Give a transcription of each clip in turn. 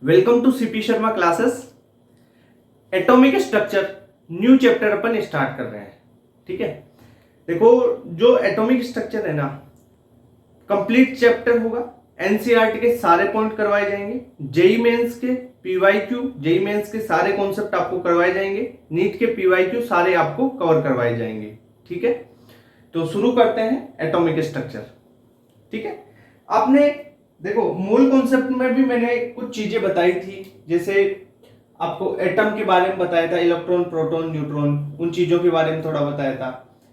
Welcome to CP Sharma classes. Atomic structure new chapter अपन start कर रहे हैं। ठीक है, देखो जो एटॉमिक स्ट्रक्चर है ना, कंप्लीट चैप्टर होगा। एनसीईआरटी के सारे पॉइंट करवाए जाएंगे, जेई मेंस के पीवाईक्यू, जेई मेंस के सारे कॉन्सेप्ट आपको करवाए जाएंगे, नीट के पीवाईक्यू सारे आपको कवर करवाए जाएंगे। ठीक है, तो शुरू करते हैं एटॉमिक स्ट्रक्चर। ठीक है, आपने देखो मूल कॉन्सेप्ट में भी मैंने कुछ चीजें बताई थी, जैसे आपको एटम के बारे में बताया था, इलेक्ट्रॉन, प्रोटॉन, न्यूट्रॉन, उन चीजों के बारे में थोड़ा बताया था।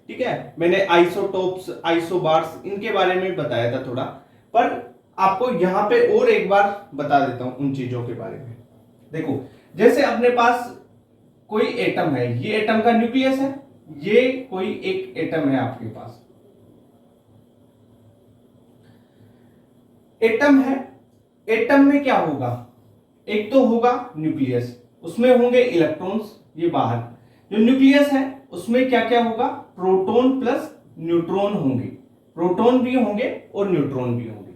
ठीक है, मैंने आइसोटोप्स, आइसोबार्स, इनके बारे में बताया था थोड़ा, पर आपको यहां पे और एक बार बता देता हूं उन चीजों के बारे में। देखो जैसे अपने पास कोई एटम है, ये एटम का न्यूक्लियस है, ये कोई एक एटम है आपके पास, एटम है। एटम में क्या होगा, एक तो होगा न्यूक्लियस, उसमें होंगे इलेक्ट्रॉन्स, ये बाहर। जो न्यूक्लियस है उसमें क्या क्या होगा, प्रोटॉन प्लस न्यूट्रॉन होंगे, प्रोटॉन भी होंगे और न्यूट्रॉन भी होंगे।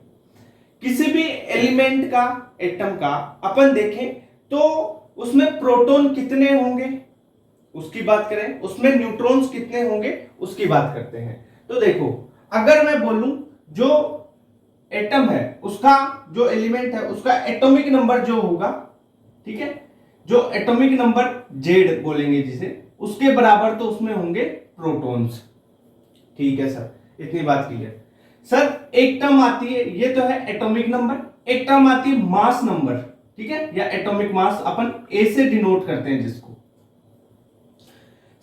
किसी भी एलिमेंट का, एटम का अपन देखें तो उसमें प्रोटॉन कितने होंगे उसकी बात करें, उसमें न्यूट्रॉन्स कितने होंगे उसकी बात करते हैं। तो देखो अगर मैं बोलूं जो एटम है उसका, जो एलिमेंट है उसका एटॉमिक नंबर जो होगा, ठीक है, जो एटॉमिक नंबर जेड बोलेंगे जिसे, उसके बराबर तो उसमें होंगे प्रोटॉन्स। ठीक है सर, इतनी बात क्लियर। सर एक टर्म आती है, ये तो है एटॉमिक नंबर, एक टर्म आती है मास नंबर, ठीक है, या एटॉमिक मास, अपन ए से डिनोट करते हैं जिसको।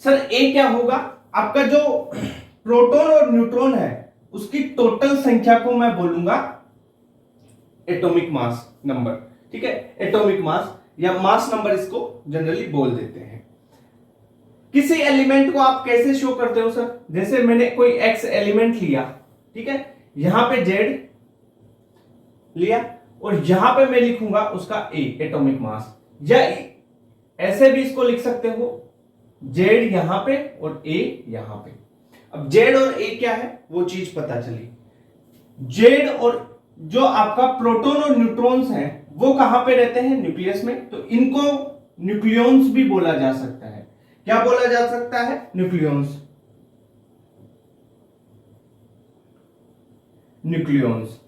सर ए क्या होगा, आपका जो प्रोटॉन और न्यूट्रॉन है उसकी टोटल संख्या को मैं बोलूंगा एटॉमिक मास नंबर। ठीक है, एटॉमिक मास या मास नंबर इसको जनरली बोल देते हैं। किसी एलिमेंट को आप कैसे शो करते हो सर, जैसे मैंने कोई एक्स एलिमेंट लिया, ठीक है, यहां पे जेड लिया और यहां पे मैं लिखूंगा उसका ए, एटॉमिक मास, या ऐसे भी इसको लिख सकते हो, जेड यहां पे और ए यहां पे। अब जेड और ए क्या है वो चीज पता चली। जेड और जो आपका प्रोटॉन और न्यूट्रॉन्स हैं वो कहां पे रहते हैं, न्यूक्लियस में, तो इनको न्यूक्लियॉन्स भी बोला जा सकता है। क्या बोला जा सकता है, न्यूक्लियॉन्स, न्यूक्लियॉन्स।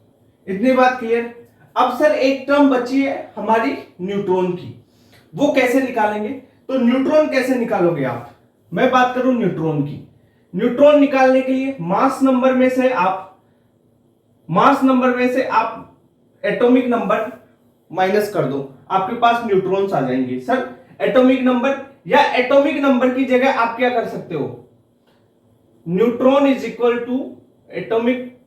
इतनी बात क्लियर। अब सर एक टर्म बची है हमारी न्यूट्रॉन की, वो कैसे निकालेंगे, तो न्यूट्रॉन कैसे निकालोगे आप, मैं बात करूं न्यूट्रॉन की। न्यूट्रॉन निकालने के लिए मास नंबर में से आप एटॉमिक नंबर माइनस कर दो, आपके पास न्यूट्रॉन्स आ जाएंगे। सर एटॉमिक नंबर, या एटॉमिक नंबर की जगह आप क्या कर सकते हो, neutron is equal to atomic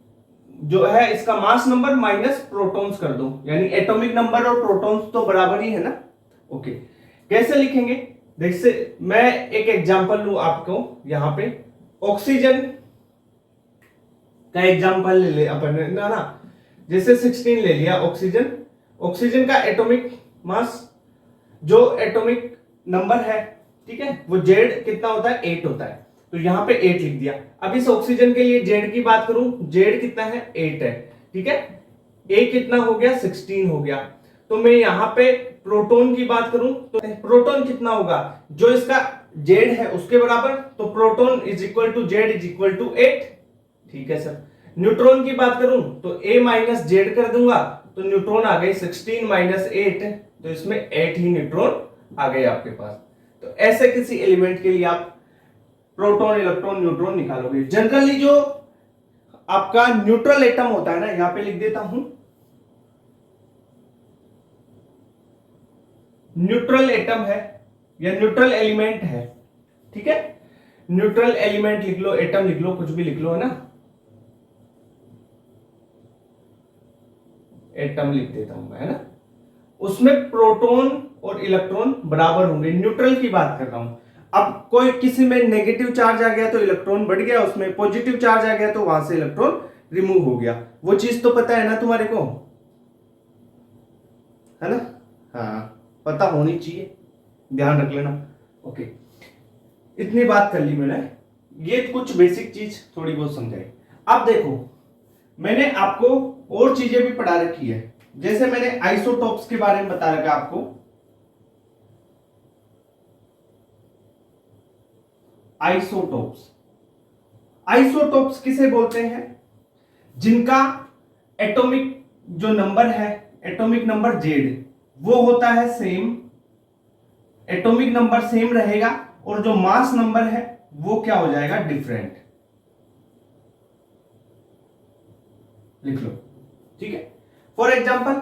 जो है इसका मास नंबर माइनस प्रोटॉन्स कर दो, यानी एटॉमिक नंबर और प्रोटॉन्स तो बराबर ही है ना। ओके, कैसे लिखेंगे, देखिए मैं एक एग्जांपल लूं आपको, यहां पे ऑक्सीजन का एग्जांपल ले ले अपन ना, जैसे 16 ले लिया ऑक्सीजन। ऑक्सीजन का एटॉमिक मास, जो एटॉमिक नंबर है, ठीक है, वो जेड कितना होता है, 8 होता है, तो यहां पे 8 लिख दिया। अब इस ऑक्सीजन के लिए जेड की बात करूं, जेड कितना है, 8 है, ठीक है, ए कितना हो गया, 16 हो गया। तो मैं यहां पे प्रोटॉन की बात करूं तो प्रोटॉन कितना होगा, जो इसका जेड है उसके बराबर, तो proton is equal to Z is equal to 8। ठीक है सर, न्यूट्रॉन की बात करूं तो a माइनस जेड कर दूंगा, तो न्यूट्रॉन आ गए 16 माइनस 8, तो इसमें 8 ही न्यूट्रॉन आ गए आपके पास। तो ऐसे किसी एलिमेंट के लिए आप प्रोटॉन, इलेक्ट्रॉन, न्यूट्रॉन निकालोगे। जनरली जो आपका न्यूट्रल एटम होता है ना, यहां पे लिख देता हूं, न्यूट्रल एटम है या न्यूट्रल एलिमेंट है, ठीक है, न्यूट्रल एलिमेंट लिख लो, एटम लिख लो, कुछ भी लिख लो, है ना, एटम लिख देता हूं मैं, है ना, उसमें प्रोटॉन और इलेक्ट्रॉन बराबर होंगे, न्यूट्रल की बात कर रहा हूं। अब कोई किसी में नेगेटिव चार्ज आ गया तो इलेक्ट्रॉन बढ़ गया, उसमें पॉजिटिव चार्ज आ गया तो वहां से इलेक्ट्रॉन रिमूव हो गया, वो चीज तो पता है ना तुम्हारे को, है ना, हाँ पता होनी चाहिए, ध्यान रख लेना। ओके, इतनी बात कर ली मैंने, ये कुछ बेसिक चीज थोड़ी बहुत समझाई। अब देखो मैंने आपको और चीजें भी पढ़ा रखी है, जैसे मैंने आइसोटोप्स के बारे में बता रखा आपको, आइसोटोप्स, आइसोटोप्स किसे बोलते हैं? जिनका एटॉमिक जो नंबर है, एटॉमिक नंबर जेड, वो होता है सेम, एटॉमिक नंबर सेम रहेगा, और जो मास नंबर है वो क्या हो जाएगा? डिफरेंट। लिख लो, ठीक है। फॉर एग्जांपल,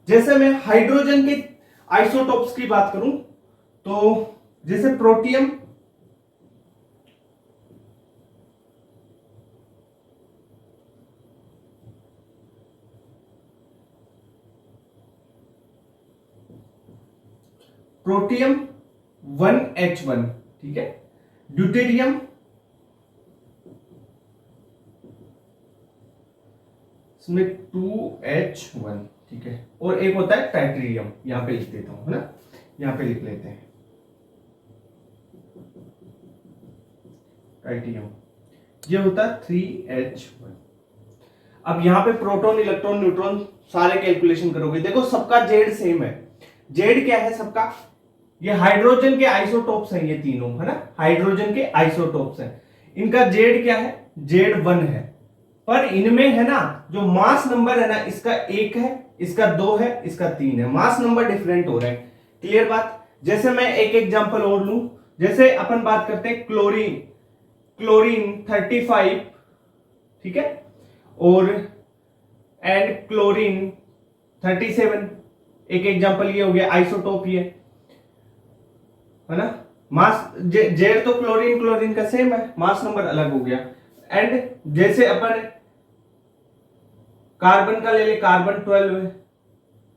जैसे मैं हाइड्रोजन के आइसोटोप्स की बात करूं तो जैसे प्रोटियम, प्रोटियम 1H1, ठीक है। ड्यूटेरियम इसमें 2H1, ठीक है। और एक होता है टाइट्रियम, यहां पे लिख देता हूं, है ना, यहां पे लिख लेते हैं टाइट्रियम, ये होता है 3H1। अब यहां पे प्रोटॉन, इलेक्ट्रॉन, न्यूट्रॉन सारे कैलकुलेशन करोगे, देखो सबका जेड सेम है। जेड क्या है सबका? ये हाइड्रोजन के आइसोटोप्स हैं, ये तीनों, है ना, हाइड्रोजन के आइसोटोप्स हैं। इनका जेड क्या है? जेड 1 है। पर इनमें है ना, जो मास नंबर है ना, इसका 1 है, इसका 2 है, इसका 3 है, मास नंबर डिफरेंट हो रहे हैं। क्लियर बात? जैसे मैं एक एग्जांपल और लूं, जैसे अपन बात करते हैं क्लोरीन, क्लोरीन 35, ठीक है, और एंड क्लोरीन 37, एक एग्जांपल ये हो गया, आइसोटोप ये, है ना। मास जेड तो क्लोरीन क्लोरीन का सेम है, मास नंबर अलग हो गया। एंड जैसे अपन कार्बन का ले ले, carbon 12,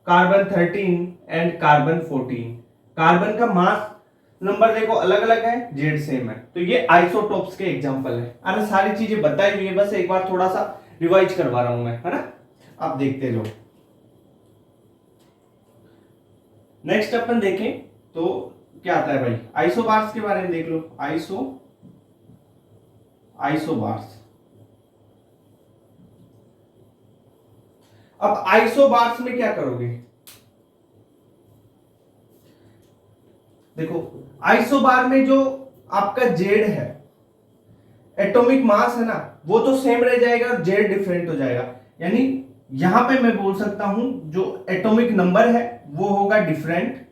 carbon 13 and carbon 14, carbon का मास नंबर देखो अलग अलग है, जेड सेम है। तो ये आइसोटोप्स के एग्जांपल है। अरे सारी चीजें बताई हुई है, बस एक बार थोड़ा सा रिवाइज करवा रहा हूं मैं, है ना, आप देखते लो। नेक्स्ट अपन देखें तो क्या आता है भाई, आइसोबार्स के बारे में देख लो। आइसोबार्स। अब आइसोबार्स में क्या करोगे? देखो आइसोबार में जो आपका जेड है, एटॉमिक मास है ना, वो तो सेम रह जाएगा और जेड डिफरेंट हो जाएगा। यानी यहां पे मैं बोल सकता हूं जो एटॉमिक नंबर है वो होगा डिफरेंट,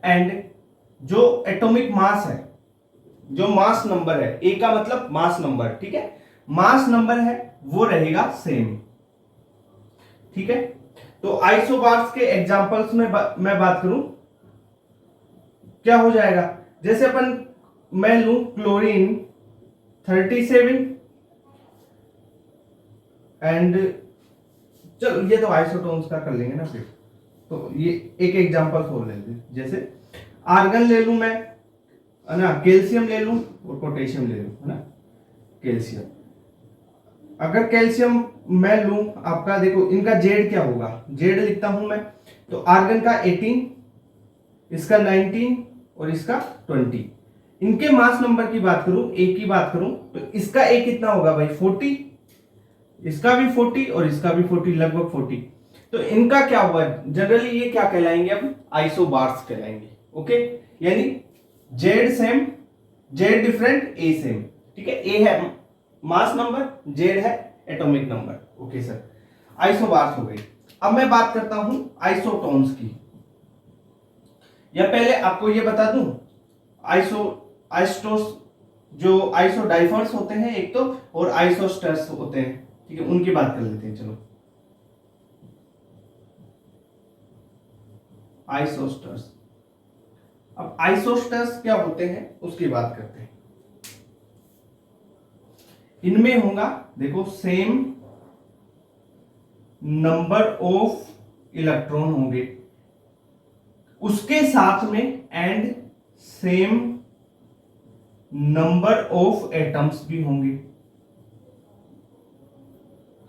एंड जो एटॉमिक मास है, जो मास नंबर है, ए का मतलब मास नंबर, ठीक है, मास नंबर है वो रहेगा सेम, ठीक है। तो आइसोबार्स के एग्जांपल्स में मैं बात करूं, क्या हो जाएगा? जैसे अपन मैं लूं क्लोरीन 37 एंड, चलो ये तो आइसोटोन्स का कर लेंगे ना फिर, तो ये एक एग्जांपल और ले लेते, जैसे आर्गन ले लूं मैं, है ना, कैल्शियम ले लूं और पोटेशियम ले लूं, है ना, कैल्शियम। अगर कैल्शियम मैं लूं आपका, देखो इनका जेड क्या होगा, जेड लिखता हूं मैं, तो आर्गन का 18, इसका 19 और इसका 20। इनके मास नंबर की बात करूं, ए की बात करूं, तो इसका ए कितना होगा भाई? 40, इसका भी 40 और इसका भी 40, लगभग 40। तो इनका क्या हुआ? जनरली ये क्या कहलाएंगे? अब आइसोबार्स कहलाएंगे। ओके, यानी जेड सेम, जेड डिफरेंट, ए सेम, ठीक है। ए है मास नंबर, जेड है atomic number. Okay sir, isobars हो गई। अब मैं बात करता हूं आइसोटोन्स की, या पहले आपको ये बता दूं, आइसोटोस जो आइसोडाइफर्स होते हैं एक तो, और आइसोस्टर्स होते हैं, ठीक है, उनकी बात कर लेते हैं। चलो आइसोस्टर्स। अब आइसोस्टर्स क्या होते हैं उसकी बात करते हैं। इनमें होगा, देखो, सेम नंबर ऑफ इलेक्ट्रॉन होंगे, उसके साथ में and same number of atoms भी होंगे,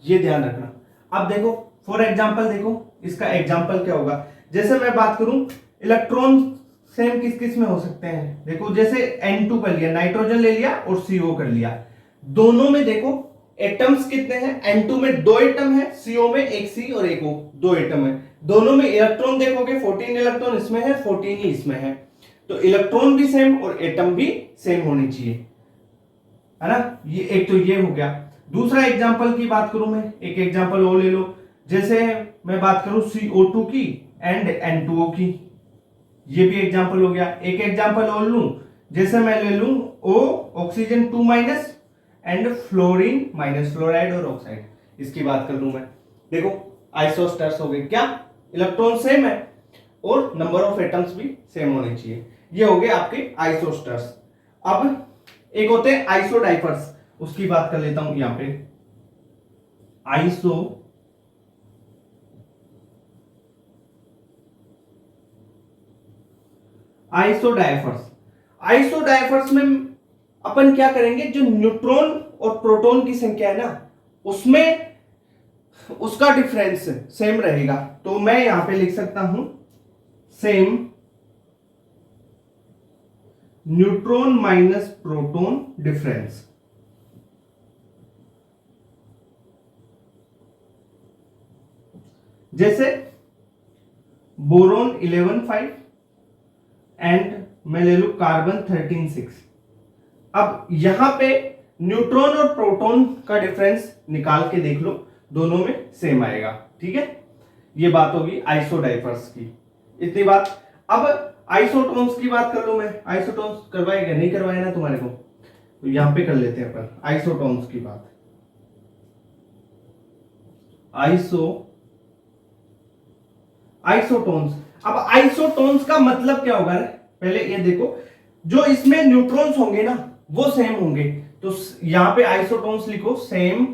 ये ध्यान रखना। अब देखो फॉर एग्जांपल, देखो इसका एग्जांपल क्या होगा। जैसे मैं बात करूं, इलेक्ट्रॉन सेम किस किस में हो सकते हैं, देखो जैसे N2 कर लिया, नाइट्रोजन ले लिया और CO कर लिया, दोनों में देखो एटम्स कितने हैं, N2 में 2 एटम है, CO में एक C और एक O, 2 एटम है। दोनों में इलेक्ट्रॉन देखोगे 14 इलेक्ट्रॉन इसमें है, 14 ही इसमें है, तो इलेक्ट्रॉन भी सेम और एटम भी सेम होनी चाहिए, है ना। ये एक तो ये हो गया। दूसरा एग्जांपल की बात करूं मैं, एक एग्जांपल और ले लो, जैसे मैं बात करूं CO2 की एंड N2O की, ये भी एग्जांपल हो गया। एक एग्जांपल और लूं, जैसे मैं ले लूं O oxygen 2 minus and fluorine minus, fluoride और ऑक्साइड, इसकी बात कर लूं मैं। देखो आइसोस्टर्स हो गए, क्या इलेक्ट्रॉन सेम है और नंबर ऑफ एटम्स भी सेम होने चाहिए, ये हो गए आपके आइसोस्टर्स। अब एक होते हैं आइसोडाइफर्स, उसकी बात कर लेता हूं यहां पे। आइसोडाइफर्स, आइसोडाइफर्स में अपन क्या करेंगे, जो न्यूट्रॉन और प्रोटॉन की संख्या है ना, उसमें उसका डिफरेंस सेम रहेगा, तो मैं यहां पे लिख सकता हूं same neutron minus proton difference. जैसे बोरोन 11.5 एंड मैं ले लू कार्बन 13.6। अब यहां पे न्यूट्रॉन और प्रोटॉन का डिफरेंस निकाल के देख लो, दोनों में सेम आएगा, ठीक है। ये बात होगी आइसोडाइफर्स की, इतनी बात। अब आइसोटोन्स की बात कर लूं मैं, आइसोटोन्स करवाएगा नहीं करवाया ना तुम्हारे को, तो यहां पे कर लेते हैं अपन आइसोटोन्स की बात। आइसोटोन्स, अब आइसोटोन्स का मतलब क्या होगा, पहले ये देखो, जो इसमें न्यूट्रॉन्स होंगे ना वो सेम होंगे, तो यहां पे आइसोटोन्स लिखो same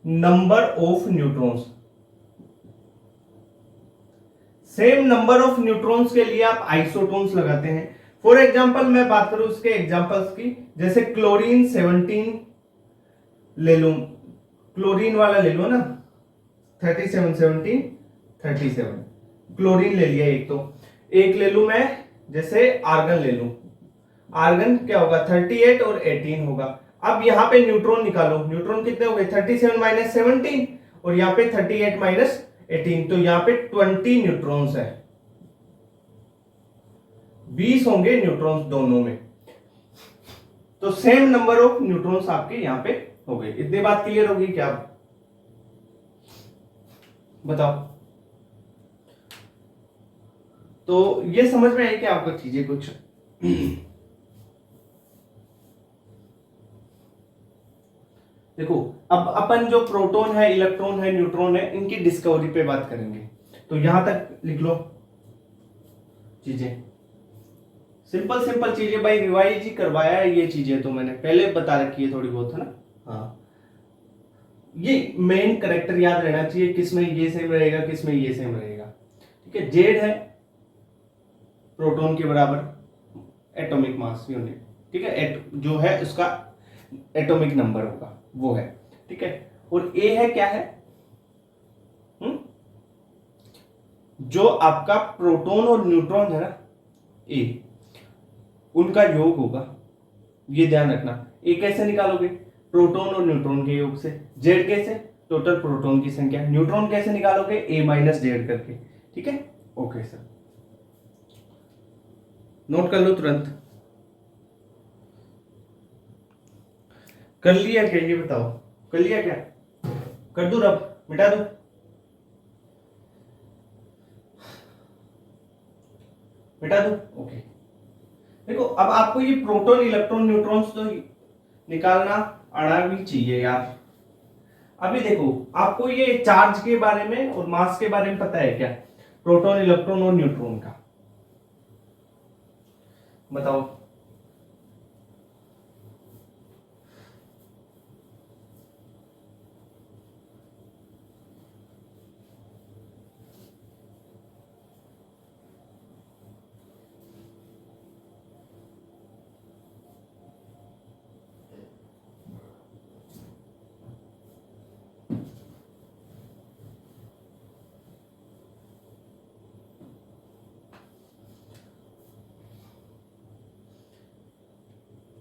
number of neutrons. Same number of neutrons के लिए आप आइसोटोन्स लगाते हैं। फॉर एग्जांपल मैं बात करूं उसके एग्जांपल्स की, जैसे क्लोरीन 17 ले लो, क्लोरीन वाला ले लो ना, 37 17 37 क्लोरीन ले लिया एक, तो एक ले लू मैं जैसे आर्गन ले लू, आर्गन क्या होगा 38 और 18 होगा। अब यहां पे न्यूट्रॉन निकालो, न्यूट्रॉन कितने हो गए 37 माइनस 17 और यहाँ पे 38 माइनस 18, तो यहाँ पे 20 न्यूट्रॉन्स है, 20 होंगे न्यूट्रॉन्स दोनों में, तो सेम नंबर ऑफ न्यूट्रॉन्स आपके यहाँ पे हो गए। इतनी बात क्लियर होगी क्या, बताओ। तो ये समझ में आई क्या आपको चीजें कुछ देखो अब अपन जो प्रोटॉन है, इलेक्ट्रॉन है, न्यूट्रॉन है, इनकी डिस्कवरी पे बात करेंगे, तो यहां तक लिख लो चीजें, सिंपल सिंपल चीजें भाई, रिवाइज ही करवाया है ये चीजें, तो मैंने पहले बता रखी है थोड़ी बहुत, है ना। हाँ, ये मेन करेक्टर याद रहना चाहिए, किसमें ये सेम रहेगा, किसमें ये सेम रहेगा, ठीक है। जेड है प्रोटॉन के बराबर एटॉमिक मास यूनिट, ठीक है, जो है उसका एटॉमिक नंबर होगा वो है, ठीक है। और ए है क्या है, जो आपका प्रोटॉन और न्यूट्रॉन है ना, ए उनका योग होगा, ये ध्यान रखना। ए कैसे निकालोगे, प्रोटॉन और न्यूट्रॉन के योग से। जेड कैसे, टोटल प्रोटॉन की संख्या। न्यूट्रॉन कैसे निकालोगे, ए माइनस जेड करके, ठीक है। ओके सर, नोट कर लो तुरंत। कर लिया क्या, ये बताओ, कर लिया क्या, कर दूं रब, मिटा दूं, मिटा दूं, ओके। देखो अब आपको ये प्रोटॉन, इलेक्ट्रॉन, न्यूट्रॉन्स तो निकालना आना भी चाहिए यार। अभी देखो आपको ये चार्ज के बारे में और मास के बारे में पता है क्या, प्रोटॉन, इलेक्ट्रॉन और न्यूट्रॉन का, बताओ।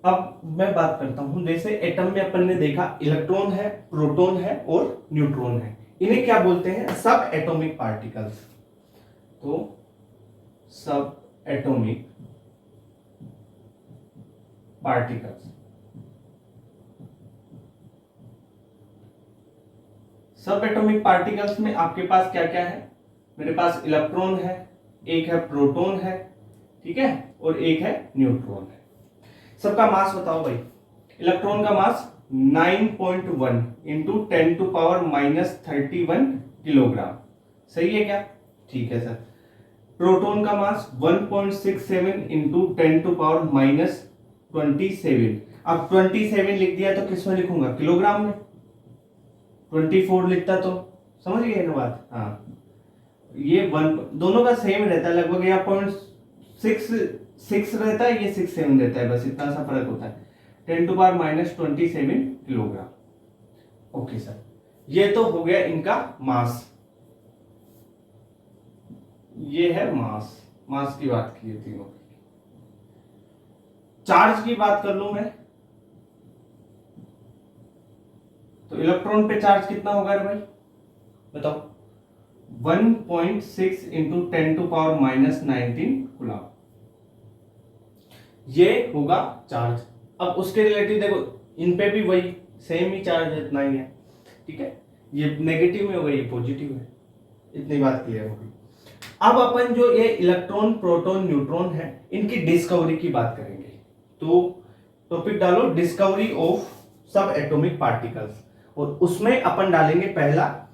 अब मैं बात करता हूं, जैसे एटम में अपन ने देखा इलेक्ट्रॉन है, प्रोटॉन है और न्यूट्रॉन है, इन्हें क्या बोलते हैं? सब एटॉमिक पार्टिकल्स। तो सब एटॉमिक पार्टिकल्स, सब एटॉमिक पार्टिकल्स में आपके पास क्या क्या है? मेरे पास इलेक्ट्रॉन है, एक है प्रोटॉन है, ठीक है, और एक है न्यूट्रॉन है। सबका मास बताओ भाई। इलेक्ट्रॉन का मास 9.1 इंटू 10⁻³ किलोग्राम, सही है क्या? ठीक है सर। प्रोटॉन का मास 1.67 इंटू 10⁻27। अब 27 लिख दिया तो किस में लिखूंगा? किलोग्राम में। 24 लिखता तो समझ गए ना बात? हाँ, ये वन दोनों का सेम रहता है लगभग, या 0.66 रहता है, ये 67 रहता है, बस इतना सा फर्क होता है। 10⁻27 किलोग्राम। ओके सर, ये तो हो गया इनका मास, ये है मास। मास की बात की है तीनों की। चार्ज की बात कर लूं मैं, तो इलेक्ट्रॉन पे चार्ज कितना होगा रे भाई बताओ? 1.6 इंटू 10⁻19 कूलम, ये होगा चार्ज। अब उसके रिलेटिव देखो, इन पे भी वही सेम ही चार्ज इतना ही है, ठीक है, ये नेगेटिव में होगा, ये पॉजिटिव है। इतनी बात क्लियर होगी। अब अपन जो ये इलेक्ट्रॉन, प्रोटॉन, न्यूट्रॉन है, इनकी डिस्कवरी की बात करेंगे। तो टॉपिक डालो डिस्कवरी ऑफ सब एटॉमिक पार्टिकल्स, और उसमें अपन डालेंगे पहला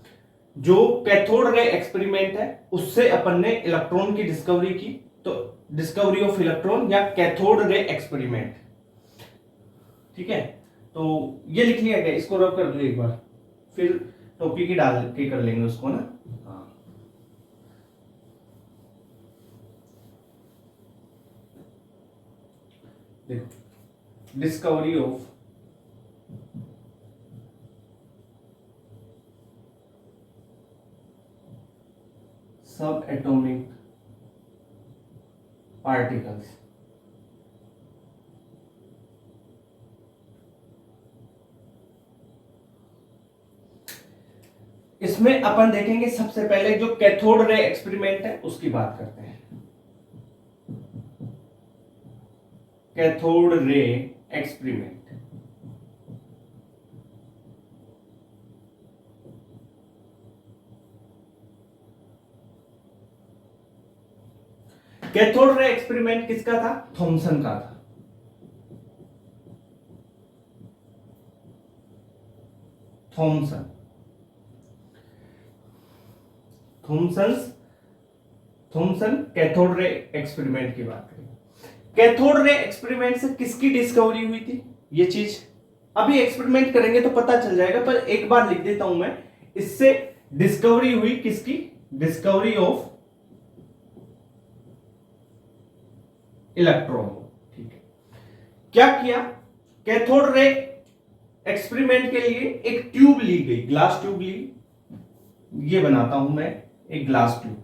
जो कैथोड रे एक्सपेरिमेंट है, उससे अपन ने इलेक्ट्रॉन की डिस्कवरी की, तो डिस्कवरी ऑफ इलेक्ट्रॉन या कैथोड रे एक्सपेरिमेंट, ठीक है। तो ये लिख लिया गया, इसको रब कर लो एक बार, फिर टॉपिक ही डाल के कर लेंगे उसको ना। हाँ, देखो डिस्कवरी ऑफ सब एटॉमिक पार्टिकल्स। इसमें अपन देखेंगे सबसे पहले जो कैथोड रे एक्सपेरिमेंट है उसकी बात करते हैं। Cathode ray experiment, cathode ray experiment किसका था? थॉमसन का था। Thomson, Thomson cathode ray experiment की बात करें। कैथोड रे एक्सपेरिमेंट से किसकी डिस्कवरी हुई थी? ये चीज अभी एक्सपेरिमेंट करेंगे तो पता चल जाएगा, पर एक बार लिख देता हूं मैं, इससे डिस्कवरी हुई किसकी? डिस्कवरी ऑफ इलेक्ट्रॉन, ठीक है। क्या किया? कैथोड रे एक्सपेरिमेंट के लिए एक ट्यूब ली गई, ग्लास ट्यूब ली। ये बनाता हूं मैं एक ग्लास ट्यूब,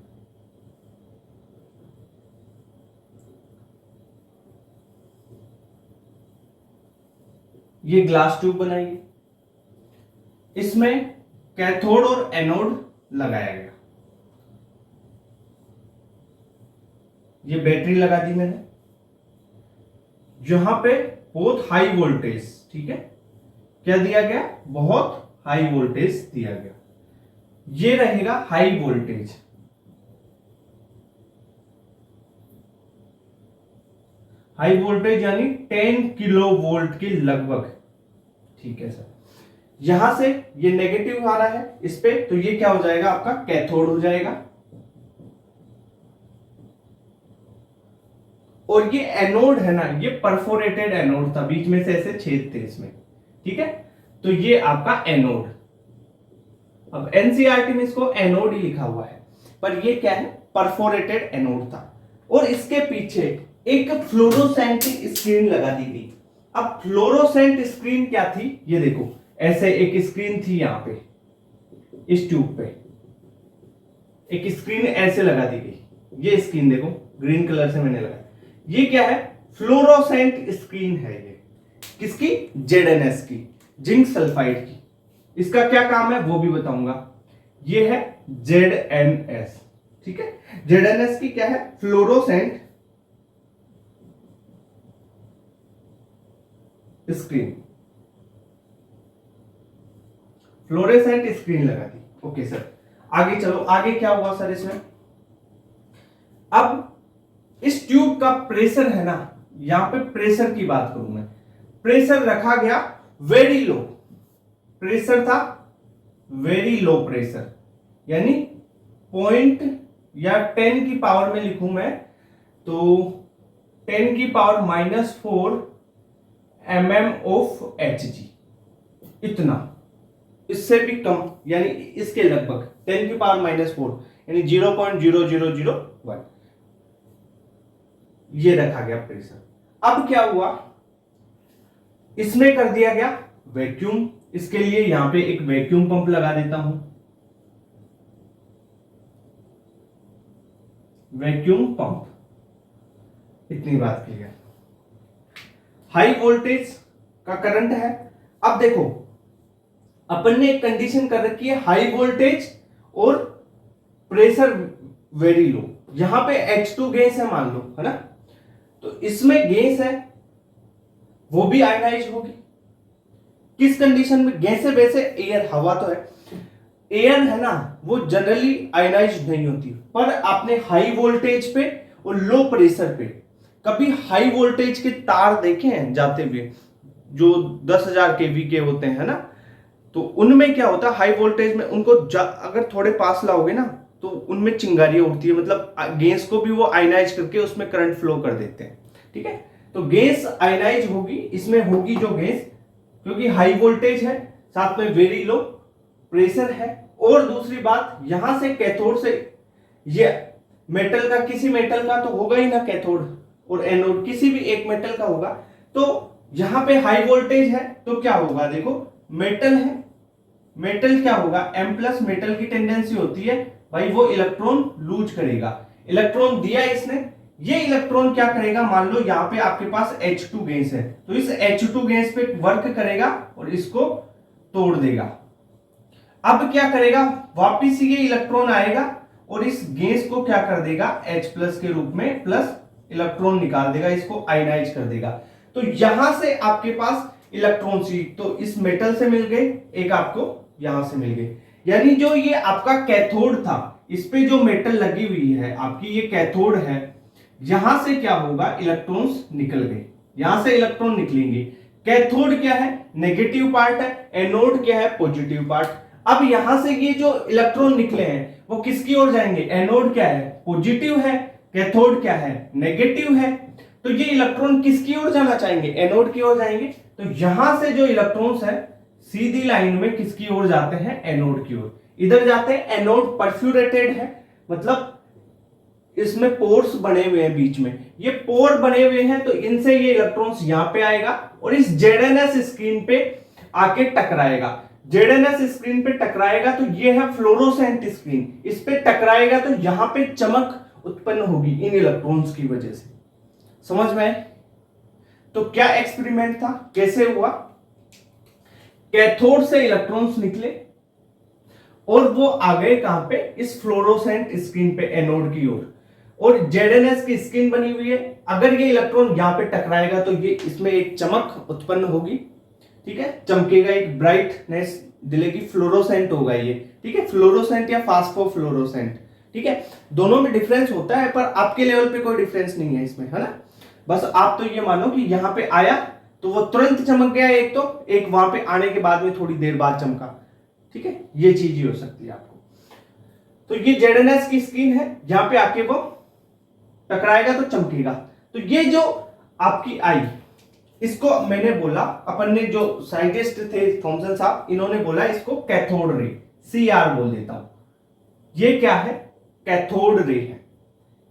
ये ग्लास ट्यूब बनाइए, इसमें कैथोड और एनोड लगाया गया। ये बैटरी लगा दी मैंने, जहां पे बहुत हाई वोल्टेज, ठीक है, क्या दिया गया? बहुत हाई वोल्टेज दिया गया। ये रहेगा हाई वोल्टेज, हाई वोल्टेज यानी 10 किलो वोल्ट के लगभग, ठीक है सर। यहां से ये नेगेटिव आ रहा है इस पे, तो ये क्या हो जाएगा? आपका कैथोड हो जाएगा, और ये एनोड है ना, ये परफोरेटेड एनोड था, बीच में से ऐसे छेद थे इसमें, ठीक है, तो ये आपका एनोड। अब एनसीईआरटी में इसको एनोड ही लिखा हुआ है, पर ये क्या है? परफोरेटेड एनोड था, और इसके पीछे एक फ्लोरोसेंट स्क्रीन लगा दी गई। अब फ्लोरोसेंट स्क्रीन क्या थी? ये देखो, ऐसे एक स्क्रीन थी यहां पे, इस ट्यूब पे एक स्क्रीन ऐसे लगा दी गई। ये स्क्रीन देखो, ग्रीन कलर से मैंने लगाया, ये क्या है? फ्लोरोसेंट स्क्रीन है ये, किसकी? ZNS की, जिंक सल्फाइड की। इसका क्या काम है वो भी बताऊंगा। ये है ZNS, ठीक है। ZNS की क्या है? फ्लोरोसेंट स्क्रीन, फ्लोरेसेंट स्क्रीन लगा दी। ओके सर, आगे चलो, आगे क्या हुआ सर इसमें? अब इस ट्यूब का प्रेशर है ना, यहां पे प्रेशर की बात करूं मैं, प्रेशर रखा गया वेरी लो, प्रेशर था वेरी लो प्रेशर, यानी पॉइंट या 10 की पावर में लिखूं मैं तो 10 की पावर -4 mm ऑफ Hg, इतना, इससे भी कम, यानी इसके लगभग 10 की पावर -4 यानी 0.0001 ये रखा गया प्रेशर। अब क्या हुआ, इसमें कर दिया गया वैक्यूम। इसके लिए यहां पे एक वैक्यूम पंप लगा देता हूं, वैक्यूम पंप, इतनी बात क्लियर। हाई वोल्टेज का करंट है। अब देखो, अपन ने एक कंडीशन कर रखी है हाई वोल्टेज और प्रेशर वेरी लो। यहां पे H2 गैस है मान लो, है ना, तो इसमें गैस है वो भी आयनाइज होगी। किस कंडीशन में? गैस है वैसे एयर, हवा तो है, एयर है ना वो जनरली आयनाइज नहीं होती, पर आपने हाई वोल्टेज पे और लो प्रेशर पे कभी हाई वोल्टेज के तार देखे हैं जाते हुए, जो 10,000 kV के होते हैं ना, तो उनमें क्या होता है, हाई वोल्टेज में उनको अगर थोड़े पास लाओगे ना तो उनमें चिंगारियां उठती है, मतलब गैस को भी वो आयनाइज करके उसमें करंट फ्लो कर देते हैं, ठीक है। तो गैस आयनाइज होगी, इसमें होगी जो गैस, क्योंकि हाई वोल्टेज है, साथ में वेरी लो प्रेशर है। और दूसरी बात, यहां से कैथोड से, ये मेटल का, किसी मेटल का तो होगा ही ना कैथोड और एनोड, किसी भी एक मेटल का होगा। तो यहां पे हाई वोल्टेज है तो क्या होगा, देखो मेटल है, मेटल क्या होगा, M+ मेटल की टेंडेंसी होती है भाई वो इलेक्ट्रॉन लूज करेगा। इलेक्ट्रॉन दिया इसने, ये इलेक्ट्रॉन क्या करेगा, मान लो यहां पे आपके पास H2 गैस है, तो इस H2 गैस पे वर्क करेगा और इसको तोड़ देगा। अब क्या करेगा, वापिस ये इलेक्ट्रॉन आएगा और इस गैस को क्या कर देगा, H+ के रूप में प्लस इलेक्ट्रॉन निकाल देगा, इसको आयनाइज कर देगा। तो यहां से आपके पास इलेक्ट्रॉन सी तो इस मेटल से मिल गए, एक आपको यहां से मिल गए, यानी जो ये आपका कैथोड था, इस पे जो मेटल लगी हुई है आपकी, ये कैथोड है, यहां से क्या होगा, इलेक्ट्रॉन्स निकल गए, यहां से इलेक्ट्रॉन निकलेंगे। कैथोड क्या है, नेगेटिव पार्ट है, एनोड क्या है, पॉजिटिव पार्ट। अब यहां से ये जो इलेक्ट्रॉन निकले हैं वो किसकी ओर जाएंगे, एनोड क्या है, पॉजिटिव है, कैथोड क्या है, नेगेटिव है, तो ये इलेक्ट्रॉन किसकी ओर जाना चाहेंगे, एनोड की ओर जाएंगे। तो यहां से जो इलेक्ट्रॉन्स है सीधी लाइन में किसकी ओर जाते हैं, एनोड की ओर, इधर जाते हैं। एनोड परफ्यूरेटेड है, मतलब इसमें पोर्स बने हुए हैं बीच में, ये पोर बने हुए हैं, तो इनसे ये इलेक्ट्रॉन्स यहां पे आएगा और इस ZNS स्क्रीन पे आके टकराएगा। ZNS स्क्रीन पे टकराएगा तो ये है फ्लोरोसेंट स्क्रीन, इस पे टकराएगा तो यहां पे चमक उत्पन्न होगी इन इलेक्ट्रॉन्स की वजह से। समझ में आए? तो क्या एक्सपेरिमेंट था, कैसे हुआ, कैथोड से इलेक्ट्रॉन्स निकले और वो आ गए कहां पे, इस फ्लोरोसेंट स्क्रीन पे, एनोड की ओर, और ZNS की स्क्रीन बनी हुई है। अगर ये इलेक्ट्रॉन यहां पे टकराएगा तो ये इसमें एक चमक उत्पन्न होगी, ठीक है, चमकेगा, एक ब्राइटनेस दिलेगी, फ्लोरोसेंट होगा ये, ठीक है, फ्लोरोसेंट या फास्फोफ्लोरोसेंट, ठीक है। दोनों में डिफरेंस होता है पर आपके लेवल पे कोई डिफरेंस नहीं है इसमें, है ना। बस आप तो ये मानो कि यहां पे आया तो वो तुरंत चमक गया, एक तो एक वहां पे आने के बाद में थोड़ी देर बाद चमका, ठीक है, ये चीज ही हो सकती है आपको। तो ये ZNS की स्क्रीन है, यहां पे आके वो टकराएगा तो चमकेगा। तो ये जो आपकी आई, इसको मैंने बोला, अपन ने जो साइंटिस्ट थे थॉमसन साहब, इन्होंने बोला इसको कैथोड रे, CR बोल देता हूं। ये क्या है, कैथोड रे है,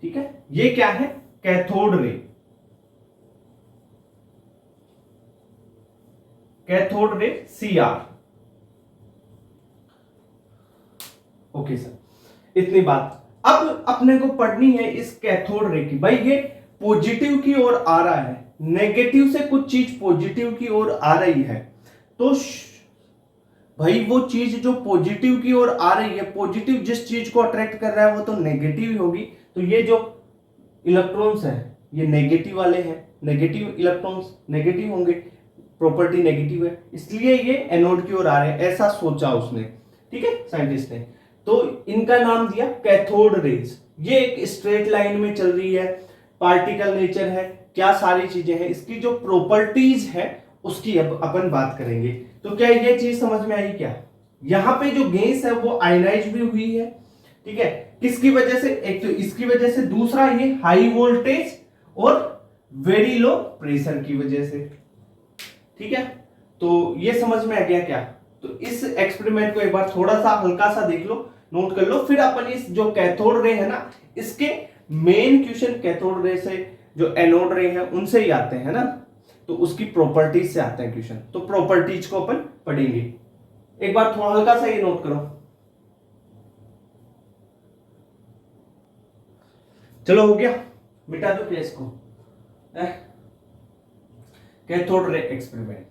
ठीक है, ये क्या है, cathode ray, cathode ray CR। Okay sir, इतनी बात। अब अपने को पढ़नी है इस कैथोड रे की, भाई ये पॉजिटिव की ओर आ रहा है, नेगेटिव से कुछ चीज पॉजिटिव की ओर आ रही है, तो भाई वो चीज जो पॉजिटिव की ओर आ रही है, पॉजिटिव जिस चीज को अट्रैक्ट कर रहा है वो तो नेगेटिव ही होगी। तो ये जो इलेक्ट्रॉन्स है ये नेगेटिव वाले हैं, नेगेटिव इलेक्ट्रॉन्स नेगेटिव होंगे, प्रॉपर्टी नेगेटिव है, इसलिए ये एनोड की ओर आ रहे हैं, ऐसा सोचा उसने, ठीक है, साइंटिस्ट ने। तो इनका नाम दिया कैथोड रेज। ये एक स्ट्रेट लाइन में चल रही है, पार्टिकल नेचर है, क्या सारी चीजें हैं, इसकी जो प्रॉपर्टीज है उसकी अब अपन बात करेंगे। तो क्या ये चीज समझ में आई क्या? यहां पे जो गैस है वो आयनाइज भी हुई है, ठीक है, किसकी वजह से? एक तो इसकी वजह से, दूसरा ये हाई वोल्टेज और वेरी लो प्रेशर की वजह से, ठीक है। तो ये समझ में आ गया क्या? तो इस एक्सपेरिमेंट को एक बार थोड़ा सा हल्का सा देख लो, नोट कर लो, फिर अपन इस जो कैथोड रे है ना, इसके मेन क्वेश्चन कैथोड रे से जो एनोड रे है उनसे ही आते हैं ना, तो उसकी प्रॉपर्टीज से आते हैं क्वेश्चन, तो प्रॉपर्टीज को अपन पढ़ेंगे। एक बार थोड़ा हल्का सा ये नोट करो। चलो हो गया, मिटा दो क्या इसको, कैथोड रे एक्सपेरिमेंट।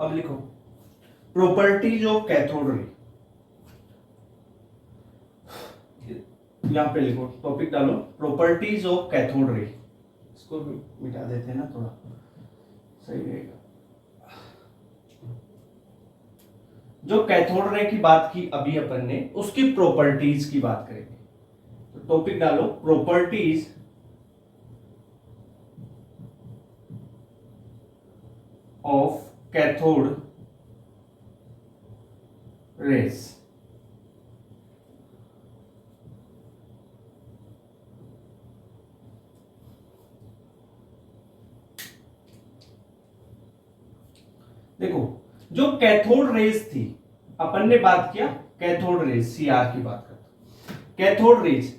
अब लिखो प्रॉपर्टीज ऑफ कैथोड रे, यहां पे लिखो, टॉपिक डालो प्रॉपर्टीज ऑफ कैथोड रे, इसको भी मिटा देते हैं ना, थोड़ा सही रहेगा। जो कैथोड रे की बात की अभी अपन ने, उसकी प्रॉपर्टीज की बात करेंगे। तो टॉपिक डालो प्रॉपर्टीज ऑफ कैथोड रेस। देखो जो कैथोड रेस थी, अपन ने बात किया कैथोड रेस, सीआर की बात करते, कैथोड रेस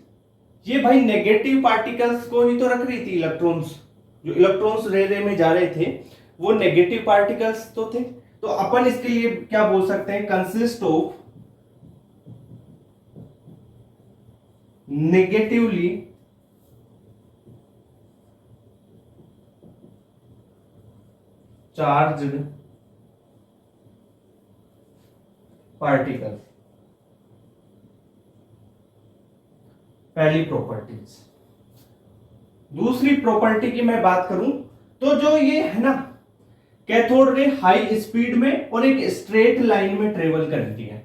ये भाई नेगेटिव पार्टिकल्स को ही तो रख रही थी, इलेक्ट्रॉन्स, जो इलेक्ट्रॉन्स रे में जा रहे थे वो नेगेटिव पार्टिकल्स तो थे। तो अपन इसके लिए क्या बोल सकते हैं? Consist of negatively charged particle, पहली प्रॉपर्टीज। दूसरी प्रॉपर्टी की मैं बात करूं तो जो ये है ना, कैथोड रे हाई स्पीड में और एक स्ट्रेट लाइन में ट्रेवल करती है,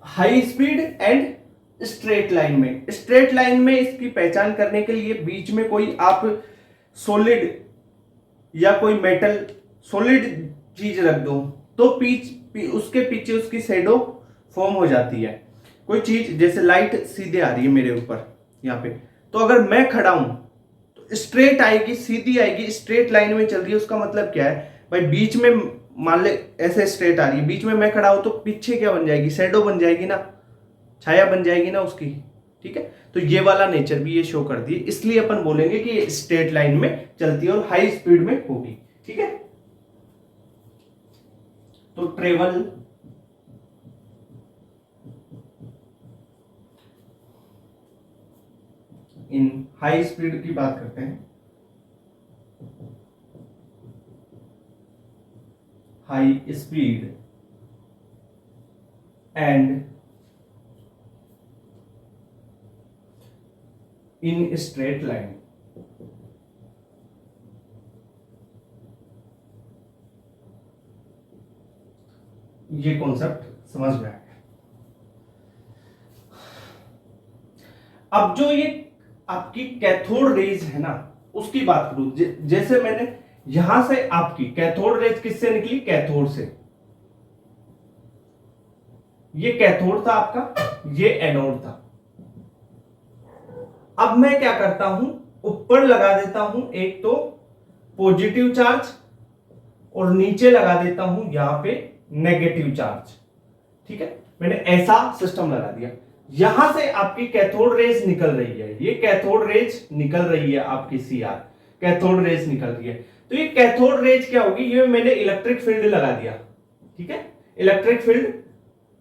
high speed and straight line में। स्ट्रेट लाइन में इसकी पहचान करने के लिए बीच में कोई आप सॉलिड या कोई मेटल सॉलिड चीज रख दो तो उसके पीछे उसकी शैडो फॉर्म हो जाती है। कोई चीज जैसे लाइट सीधे आ रही है मेरे ऊपर यहाँ पे, तो अगर मैं खड़ा हूं तो स्ट्रेट आएगी, सीधी आएगी, स्ट्रेट लाइन में चल रही है, उसका मतलब क्या है भाई, बीच में मान ले ऐसे स्ट्रेट आ रही है, बीच में मैं खड़ा हूं तो पीछे क्या बन जाएगी? शैडो बन जाएगी ना, छाया बन जाएगी ना उसकी, ठीक है। तो ये वाला नेचर भी ये शो करती है, इसलिए अपन बोलेंगे कि ये स्ट्रेट लाइन में चलती है और हाई स्पीड में होगी, ठीक है। तो ट्रेवल इन हाई स्पीड की बात करते हैं, high speed and in straight line. ये कॉन्सेप्ट समझ में आ गया। अब जो ये आपकी कैथोड रेज है ना, उसकी बात करूं, जैसे मैंने यहां से आपकी कैथोड रेज किससे निकली? कैथोड से। ये कैथोड था आपका, ये एनोड था, अब मैं क्या करता हूं, ऊपर लगा देता हूं एक तो पॉजिटिव चार्ज और नीचे लगा देता हूं यहां पे नेगेटिव चार्ज। ठीक है, मैंने ऐसा सिस्टम लगा दिया। यहां से आपकी कैथोड रेज निकल रही है, ये कैथोड रेज निकल रही है आपकी सीआर, कैथोड रेज निकल रही है। तो ये कैथोड रेज क्या होगी, ये मैंने इलेक्ट्रिक फील्ड लगा दिया। ठीक है, इलेक्ट्रिक फील्ड,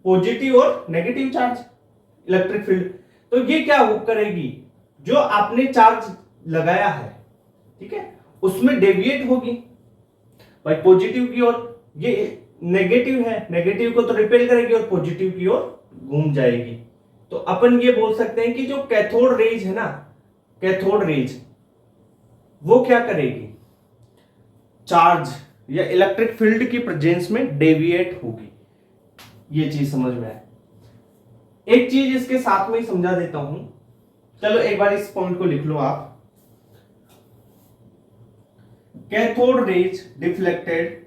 पॉजिटिव और नेगेटिव चार्ज, इलेक्ट्रिक फील्ड। तो ये क्या करेगी, जो आपने चार्ज लगाया है, ठीक है, उसमें डेविएट होगी भाई पॉजिटिव की ओर। ये नेगेटिव है, नेगेटिव को तो रिपेल करेगी और पॉजिटिव की ओर घूम जाएगी। तो अपन ये बोल सकते हैं कि जो कैथोड रेज है ना, कैथोड रेज वो क्या करेगी, चार्ज या इलेक्ट्रिक फील्ड की प्रेजेंस में डेविएट होगी। ये चीज समझ में आए। एक चीज इसके साथ में ही समझा देता हूं, चलो एक बार इस पॉइंट को लिख लो आप। कैथोड रेज डिफ्लेक्टेड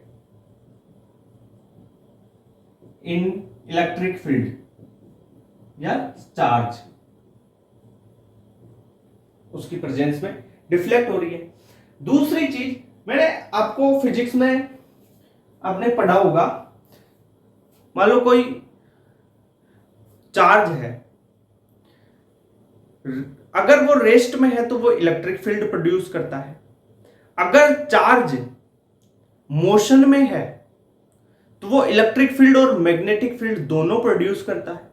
इन इलेक्ट्रिक फील्ड या चार्ज, उसकी प्रेजेंस में डिफ्लेक्ट हो रही है। दूसरी चीज, मैंने आपको फिजिक्स में आपने पढ़ा होगा, मान लो कोई चार्ज है, अगर वो रेस्ट में है तो वो इलेक्ट्रिक फील्ड प्रोड्यूस करता है। अगर चार्ज मोशन में है तो वो इलेक्ट्रिक फील्ड और मैग्नेटिक फील्ड दोनों प्रोड्यूस करता है।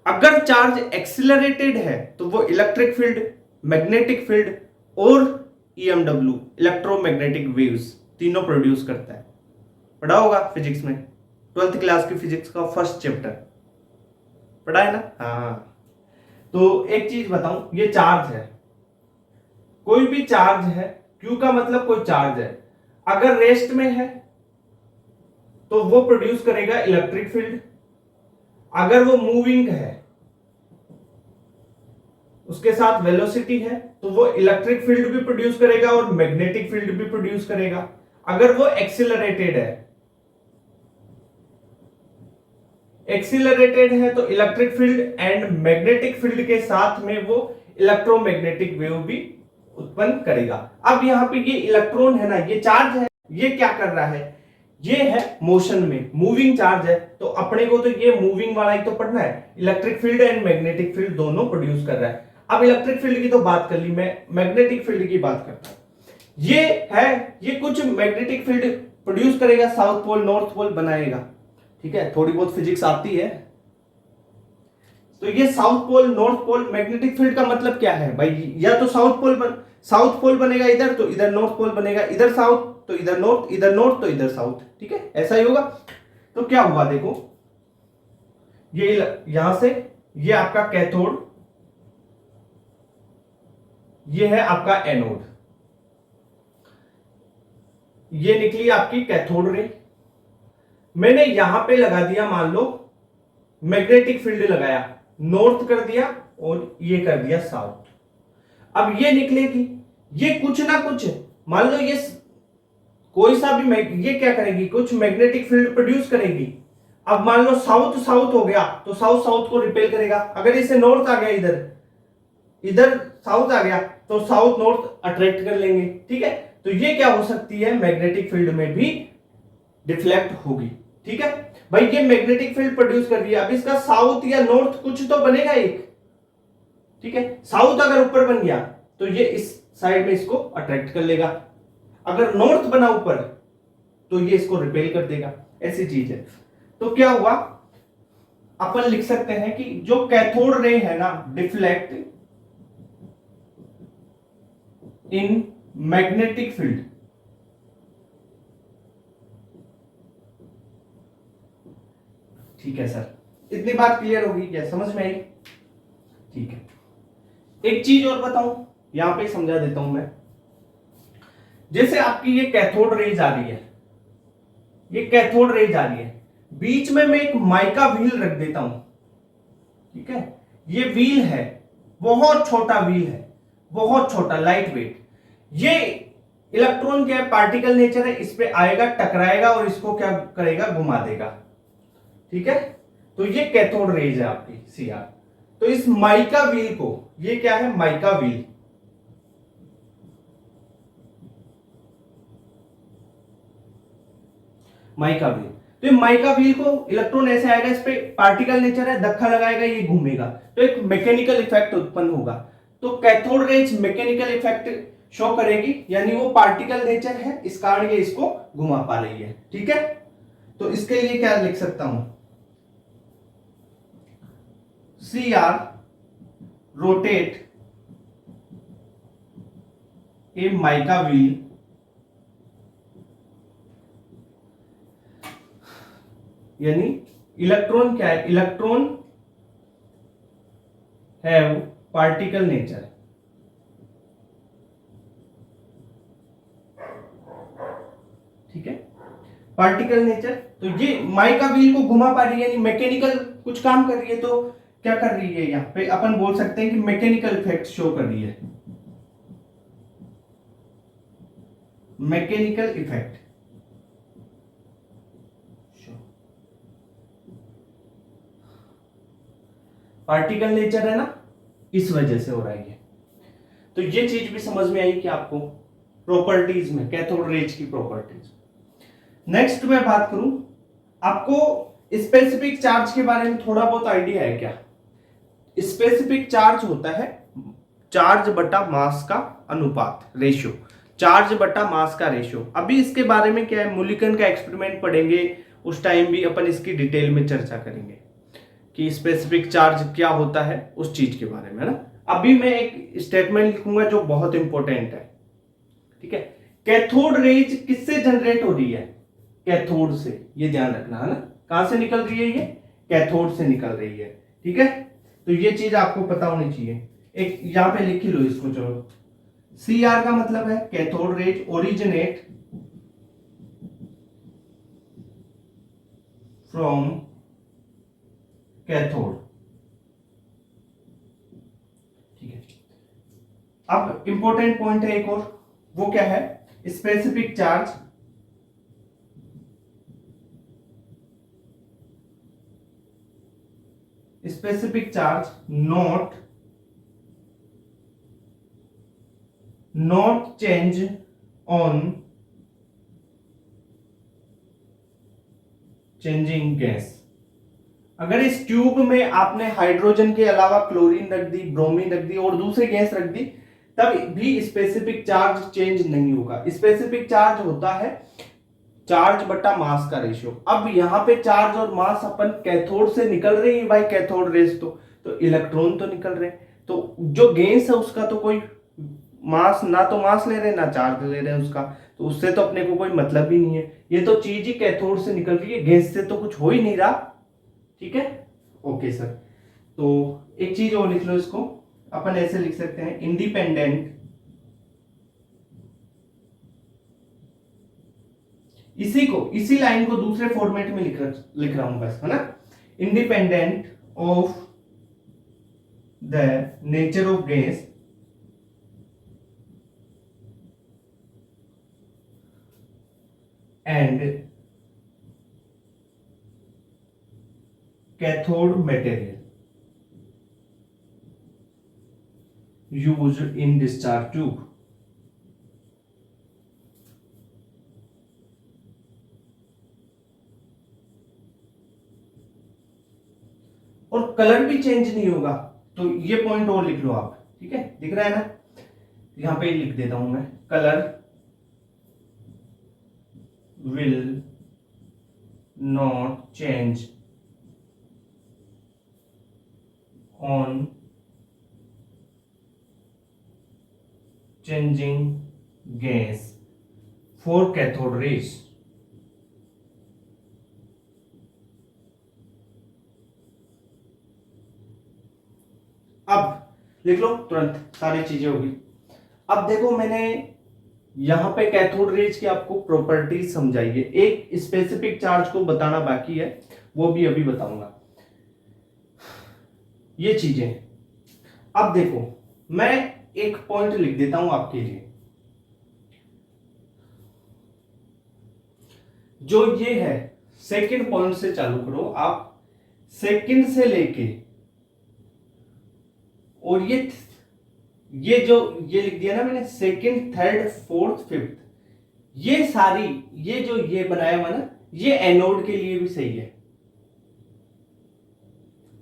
अगर चार्ज एक्सिलरेटेड है तो वो इलेक्ट्रिक फील्ड, मैग्नेटिक फील्ड और EMW, इलेक्ट्रोमैग्नेटिक वेव्स, तीनों प्रोड्यूस करता है। पढ़ा होगा फिजिक्स में, 12th क्लास की फिजिक्स का फर्स्ट चैप्टर पढ़ा है ना। हाँ, तो एक चीज बताऊं, ये चार्ज है, कोई भी चार्ज है, Q का मतलब कोई चार्ज है, अगर रेस्ट में है तो वो प्रोड्यूस करेगा इलेक्ट्रिक फील्ड। अगर वो मूविंग है, उसके साथ वेलोसिटी है, तो वो इलेक्ट्रिक फील्ड भी प्रोड्यूस करेगा और मैग्नेटिक फील्ड भी प्रोड्यूस करेगा। अगर वो एक्सिलरेटेड है तो electric field and magnetic field के साथ में वो इलेक्ट्रोमैग्नेटिक वेव भी उत्पन्न करेगा। अब यहां पे ये इलेक्ट्रॉन है ना, ये चार्ज है, ये क्या कर रहा है, ये है मोशन में, मूविंग चार्ज है। तो अपने को तो ये मूविंग वाला ही तो पढ़ना है, electric field and magnetic field दोनों प्रोड्यूस कर रहा है। अब इलेक्ट्रिक फील्ड की तो बात कर ली, मैं मैग्नेटिक फील्ड की बात करता हूं। ये है, ये कुछ मैग्नेटिक फील्ड प्रोड्यूस करेगा, साउथ पोल नॉर्थ पोल बनाएगा। ठीक है, थोड़ी बहुत फिजिक्स आती है। तो ये south pole north pole, magnetic field का मतलब क्या है भाई, या तो साउथ पोल बनेगा इधर, तो इधर नॉर्थ पोल बनेगा, इधर साउथ तो इधर नॉर्थ तो इधर साउथ। ठीक है, ऐसा ही होगा। तो क्या हुआ देखो, ये यहां से ये आपका कैथोड, ये है आपका एनोड, ये निकली आपकी कैथोड रे। मैंने यहां पे लगा दिया, मान लो मैग्नेटिक फील्ड लगाया, नॉर्थ कर दिया और ये कर दिया साउथ। अब ये निकलेगी, ये कुछ ना कुछ, मान लो ये कोई सा भी ये क्या करेगी, कुछ मैग्नेटिक फील्ड प्रोड्यूस करेगी। अब मान लो साउथ साउथ हो गया तो साउथ साउथ को रिपेल करेगा। अगर इसे नॉर्थ आ गया, इधर साउथ आ गया तो साउथ नॉर्थ अट्रैक्ट कर लेंगे। ठीक है, तो ये क्या हो सकती है, मैग्नेटिक फील्ड में भी डिफ्लेक्ट होगी। ठीक है भाई, ये मैग्नेटिक फील्ड प्रोड्यूस कर रही है। अब इसका साउथ या नॉर्थ कुछ तो बनेगा एक। ठीक है, साउथ अगर ऊपर बन गया तो ये इस साइड में इसको अट्रैक्ट कर लेगा, अगर नॉर्थ बना ऊपर तो ये इसको रिपेल कर देगा। ऐसी चीज है। तो क्या हुआ, अपन लिख सकते हैं कि जो कैथोड रे है ना, डिफ्लेक्ट इन मैग्नेटिक फील्ड, ठीक है सर, इतनी बात क्लियर होगी क्या, समझ में आई? ठीक है, एक चीज और बताऊं, यहां पे समझा देता हूं मैं। जैसे आपकी ये कैथोड रेज आ रही है, ये कैथोड रेज आ रही है, बीच में मैं एक माइका व्हील रख देता हूं। ठीक है, ये व्हील है, बहुत छोटा व्हील है, बहुत छोटा, लाइट वेट। ये इलेक्ट्रॉन क्या है, पार्टिकल नेचर है, इस पे आएगा, टकराएगा और इसको क्या करेगा, घुमा देगा। ठीक है, तो ये कैथोड रेज है आपकी सीआर। तो इस माइका व्हील को, ये क्या है, माइका व्हील, माइका व्हील। तो ये माइका व्हील को इलेक्ट्रॉन ऐसे आएगा, इस पे पार्टिकल नेचर है, धक्का लगाएगा, ये घूमेगा, तो एक मैकेनिकल इफेक्ट उत्पन्न होगा। तो cathode rays mechanical effect show करेगी, यानी वो पार्टिकल नेचर है, इस कारण ये इसको घुमा पा रही है। ठीक है, तो इसके लिए क्या लिख सकता हूं, CR रोटेट ए माइका व्हील यानी इलेक्ट्रॉन क्या है, इलेक्ट्रॉन हैव पार्टिकल नेचर। ठीक है, पार्टिकल नेचर। तो ये माइका व्हील को घुमा पा रही है, यानी मैकेनिकल कुछ काम कर रही है। तो क्या कर रही है, यहां पे अपन बोल सकते हैं कि मैकेनिकल इफेक्ट शो कर रही है, मैकेनिकल इफेक्ट। पार्टिकल नेचर है ना, इस वजह से हो रहा है ये। तो ये चीज भी समझ में आई कि आपको प्रॉपर्टीज में कैथोड रेज की प्रॉपर्टीज। नेक्स्ट मैं बात करूं, आपको स्पेसिफिक चार्ज के बारे में थोड़ा बहुत आइडिया है क्या? स्पेसिफिक चार्ज होता है चार्ज बटा मास का अनुपात, रेशियो, चार्ज बटा मास का रेशियो। अभी इसके बारे में क्या है, मुलिकन का एक्सपेरिमेंट पढ़ेंगे, उस टाइम भी अपन इसकी डिटेल में चर्चा करेंगे कि स्पेसिफिक चार्ज क्या होता है, उस चीज के बारे में, है ना। अभी मैं एक स्टेटमेंट लिखूंगा जो बहुत इंपॉर्टेंट है। ठीक है, कैथोड रेज किससे जनरेट हो रही है? कैथोड से, ये ध्यान रखना है ना। कहां से निकल रही है ये? कैथोड से निकल रही है। ठीक है, तो ये चीज आपको पता होनी चाहिए। एक यहां पे लिख ही लो इसको, चलो। CR का मतलब है cathode rays originate from cathode. ठीक है, अब इंपॉर्टेंट पॉइंट है एक और, वो क्या है? Specific charge not change on changing gas. अगर इस ट्यूब में आपने हाइड्रोजन के अलावा क्लोरीन रख दी, ब्रोमीन रख दी और दूसरी गैस रख दी, तब भी स्पेसिफिक चार्ज चेंज नहीं होगा। स्पेसिफिक चार्ज होता है चार्ज बटा मास का रेशियो। अब यहां पे चार्ज और मास अपन कैथोड से निकल रही है भाई, कैथोड रेज तो इलेक्ट्रॉन तो निकल रहे हैं, तो जो गैस है उसका तो कोई मास, ना तो मास ले रहे हैं ना चार्ज ले रहे हैं उसका, तो उससे तो अपने को कोई मतलब ही नहीं है। ये तो चीज ही कैथोड से निकल रही है, गैस से तो कुछ हो ही नहीं रहा। ठीक है, ओके सर। तो एक चीज और लिख लो, इसको अपन ऐसे लिख सकते हैं, इंडिपेंडेंट, इसी लाइन को दूसरे फॉर्मेट में लिख रहा हूं बस, है ना। Independent of the nature of gas and cathode material used in discharge tube. और कलर भी चेंज नहीं होगा, तो ये पॉइंट और लिख लो आप। ठीक है, दिख रहा है ना, यहां पे लिख देता हूं मैं, colour will not change on changing gas for cathode rays. अब लिख लो तुरंत, सारी चीजें होगी। अब देखो, मैंने यहां पे कैथोड रेज की आपको प्रॉपर्टीज समझाई है, एक स्पेसिफिक चार्ज को बताना बाकी है, वो भी अभी बताऊंगा ये चीजें। अब देखो, मैं एक पॉइंट लिख देता हूं आपके लिए, जो ये है, सेकंड पॉइंट से चालू करो आप, सेकंड से लेके और ये जो ये लिख दिया ना मैंने, सेकंड, थर्ड, फोर्थ, फिफ्थ, ये सारी, ये जो ये बनाया हुआ ना, ये एनोड के लिए भी सही है।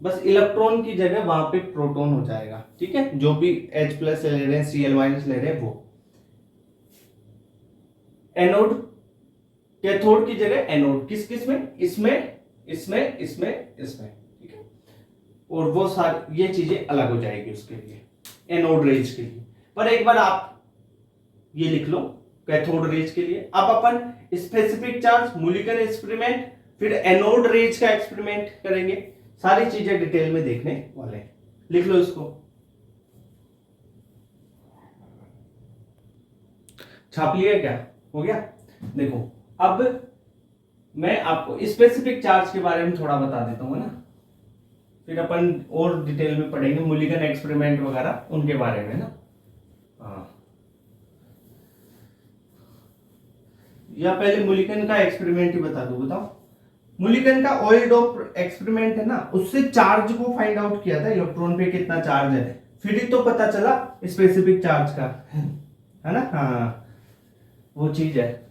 बस इलेक्ट्रॉन की जगह वहां पे प्रोटॉन हो जाएगा, ठीक है। जो भी H+ ले रहे हैं, Cl- ले रहे हैं, वो एनोड, कैथोड की जगह एनोड किस किस में, इसमें, इसमें, इसमें, इसमें, ठीक है। और वो सारी ये चीजें अलग हो जाएगी उसके लिए, एनोड रेज के लिए। पर एक बार आप ये लिख लो कैथोड रेज के लिए। अब अपन स्पेसिफिक चार्ज, मूलिकन एक्सपेरिमेंट, फिर एनोड रेज का एक्सपेरिमेंट करेंगे, सारी चीजें डिटेल में देखने वाले हैं। लिख लो इसको, छाप लिया क्या, हो गया। देखो अब मैं आपको स्पेसिफिक चार्ज के बारे में थोड़ा बता देता हूं ना, फिर अपन और डिटेल में पढ़ेंगे मूलिकन एक्सपेरिमेंट वगैरह उनके बारे में ना। हाँ, या पहले मूलिकन का एक्सपेरिमेंट ही बता दो, बताओ। मूलिकन का ऑयल डोप एक्सपेरिमेंट है ना, उससे चार्ज को फाइंड आउट किया था, इलेक्ट्रॉन पे कितना चार्ज है, फिर ही तो पता चला स्पेसिफिक चार्ज का, है ना। हाँ, वो चीज है।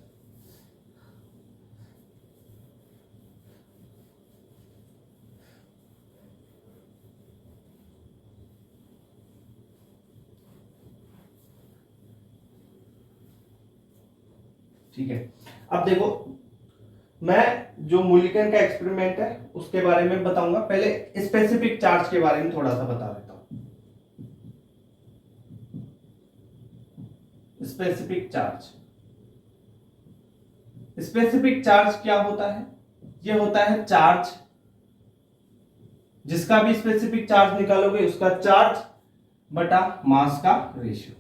ठीक है, अब देखो मैं जो मूलिकन का एक्सपेरिमेंट है उसके बारे में बताऊंगा, पहले स्पेसिफिक चार्ज के बारे में थोड़ा सा बता देता हूं। स्पेसिफिक चार्ज, स्पेसिफिक चार्ज क्या होता है, ये होता है चार्ज, जिसका भी स्पेसिफिक चार्ज निकालोगे उसका चार्ज बटा मास का रेशियो।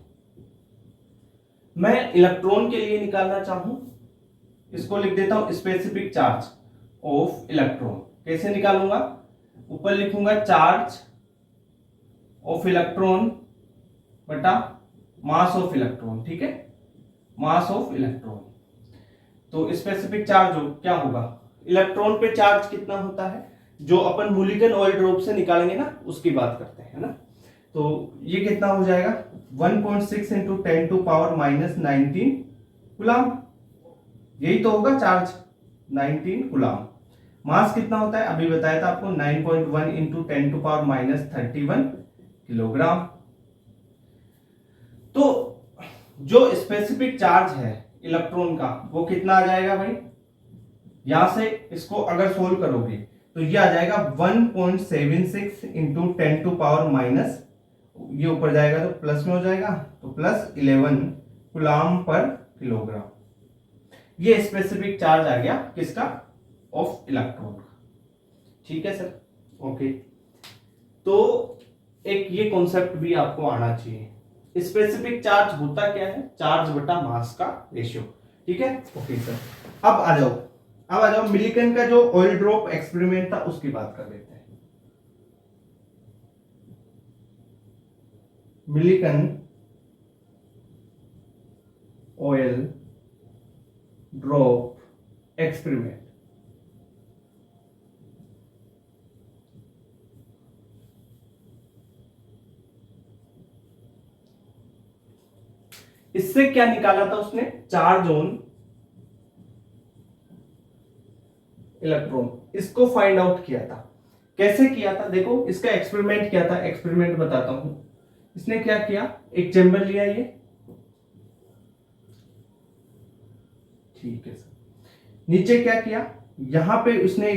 मैं इलेक्ट्रॉन के लिए निकालना चाहूं, इसको लिख देता हूं स्पेसिफिक चार्ज ऑफ इलेक्ट्रॉन। कैसे निकालूंगा, ऊपर लिखूंगा चार्ज ऑफ इलेक्ट्रॉन बटा मास ऑफ इलेक्ट्रॉन, ठीक है, मास ऑफ इलेक्ट्रॉन। तो स्पेसिफिक चार्ज हो क्या होगा, इलेक्ट्रॉन पे चार्ज कितना होता है, जो अपन मूलिकन ऑयल ड्रॉप से निकालेंगे ना उसकी बात करते हैं ना। तो ये कितना हो जाएगा, 1.6 इंटू 10⁻⁻19 कूलम, यही तो होगा चार्ज, 19 कूलम। मास कितना होता है, अभी बताया था आपको, 9.1 इंटू 10⁻31 किलोग्राम। तो जो स्पेसिफिक चार्ज है इलेक्ट्रॉन का वो कितना आ जाएगा भाई, यहां से इसको अगर सोल्व करोगे तो ये आ जाएगा 1.76 इंटू 10⁻, ये ऊपर जाएगा तो प्लस में हो जाएगा, तो +11 कूलम पर किलोग्राम। ये स्पेसिफिक चार्ज आ गया किसका, ऑफ इलेक्ट्रॉन का, ठीक है सर, ओके। तो एक ये कॉन्सेप्ट भी आपको आना चाहिए, स्पेसिफिक चार्ज होता क्या है, चार्ज बटा मास का रेशियो, ठीक है, ओके सर। अब आ जाओ, अब आ जाओ मिलिकन का जो ऑयल ड्रॉप एक्सपेरिमेंट था उसकी बात कर लेते हैं। मिलिकन ऑयल ड्रॉप एक्सपेरिमेंट, इससे क्या निकाला था उसने, चार्ज ऑन इलेक्ट्रॉन, इसको फाइंड आउट किया था। कैसे किया था, देखो इसका एक्सपेरिमेंट क्या था, एक्सपेरिमेंट बताता हूं। इसने क्या किया, एक चैम्बर लिया ये, ठीक है सर। नीचे क्या किया, यहां पे उसने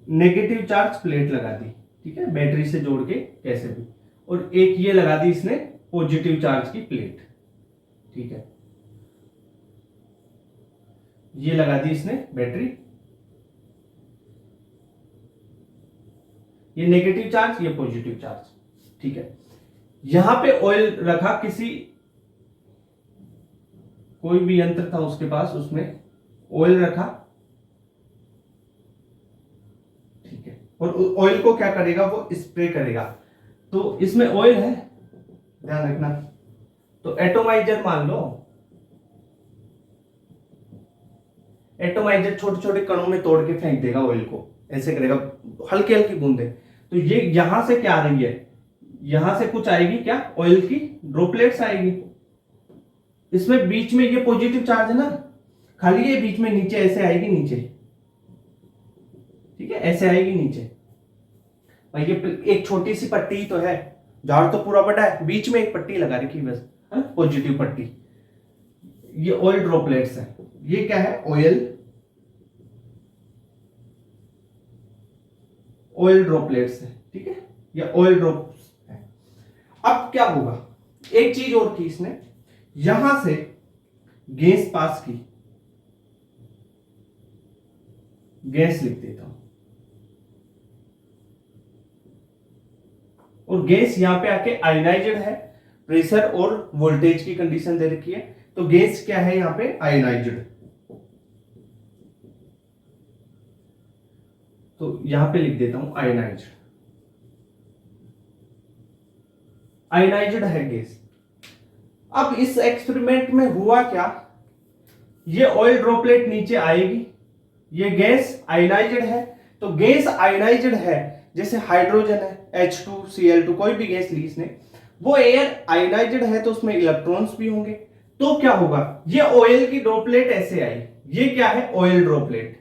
नेगेटिव चार्ज प्लेट लगा दी, ठीक है, बैटरी से जोड़ के कैसे भी, और एक ये लगा दी इसने पॉजिटिव चार्ज की प्लेट, ठीक है, ये लगा दी इसने बैटरी, ये नेगेटिव चार्ज, ये पॉजिटिव चार्ज, ठीक है। यहां पे ऑयल रखा, किसी कोई भी यंत्र था उसके पास, उसमें ऑयल रखा, ठीक है, और ऑयल को क्या करेगा, वो स्प्रे करेगा। तो इसमें ऑयल है, ध्यान रखना, तो एटोमाइजर मान लो, एटोमाइजर छोटे छोटे कणों में तोड़ के फेंक देगा ऑयल को, ऐसे करेगा, हल्की हल्की बूंदे। तो ये यहां से क्या आ रही है, यहां से कुछ आएगी क्या, ऑयल की ड्रॉपलेट्स आएगी। इसमें बीच में ये पॉजिटिव चार्ज है ना, खाली ये बीच में नीचे ऐसे आएगी नीचे, ठीक है, ऐसे आएगी नीचे। भाई ये एक छोटी सी पट्टी तो है, झाड़ तो पूरा बड़ा है, बीच में एक पट्टी लगा रखी बस, है ना, पॉजिटिव पट्टी। ये ऑयल ड्रॉपलेट्स है, ये क्या है, ऑयल ड्रॉपलेट्स है, ठीक है, ये ऑयल ड्रॉप्स है। अब क्या होगा, एक चीज और की इसने, यहां से गैस पास की, गैस लिख देता हूं, और गैस यहां पे आके आयोनाइज्ड है, प्रेशर और वोल्टेज की कंडीशन दे रखी है, तो गैस क्या है यहां पे, आयोनाइज्ड। तो यहां पे लिख देता हूं आयोनाइज्ड, आयोनाइज्ड है गैस। अब इस एक्सपेरिमेंट में हुआ क्या, ये ऑयल ड्रॉपलेट नीचे आएगी, ये गैस आयोनाइज्ड है, तो गैस आयोनाइज्ड है, जैसे हाइड्रोजन है H2Cl2, कोई भी गैस ली इसने, वो एयर आयोनाइज्ड है तो उसमें इलेक्ट्रॉन्स भी होंगे। तो क्या होगा, ये ऑयल की ड्रॉपलेट ऐसे आई, ये क्या है, ऑयल ड्रॉपलेट,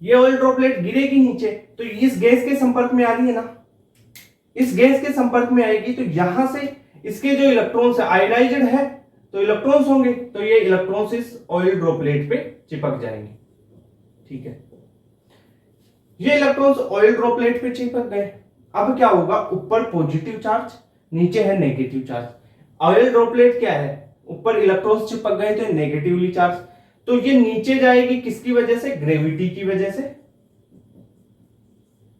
ये ऑयल ड्रॉपलेट गिरेगी नीचे, तो इस गैस के संपर्क में आ रही है ना, इस गैस के संपर्क में आएगी, तो यहां से इसके जो इलेक्ट्रॉन्स है, आयोनाइज्ड है तो इलेक्ट्रॉन्स होंगे, तो ये इलेक्ट्रॉन्स इस ऑयल ड्रॉपलेट पे चिपक जाएंगे, ठीक है, ये इलेक्ट्रॉन्स ऑयल ड्रॉपलेट पे चिपक गए। अब क्या होगा, ऊपर पॉजिटिव चार्ज, नीचे है नेगेटिव चार्ज। ऑयल ड्रॉपलेट क्या है, ऊपर इलेक्ट्रॉन्स चिपक गए तो नेगेटिवली चार्ज, तो ये नीचे जाएगी किसकी वजह से, ग्रेविटी की वजह से,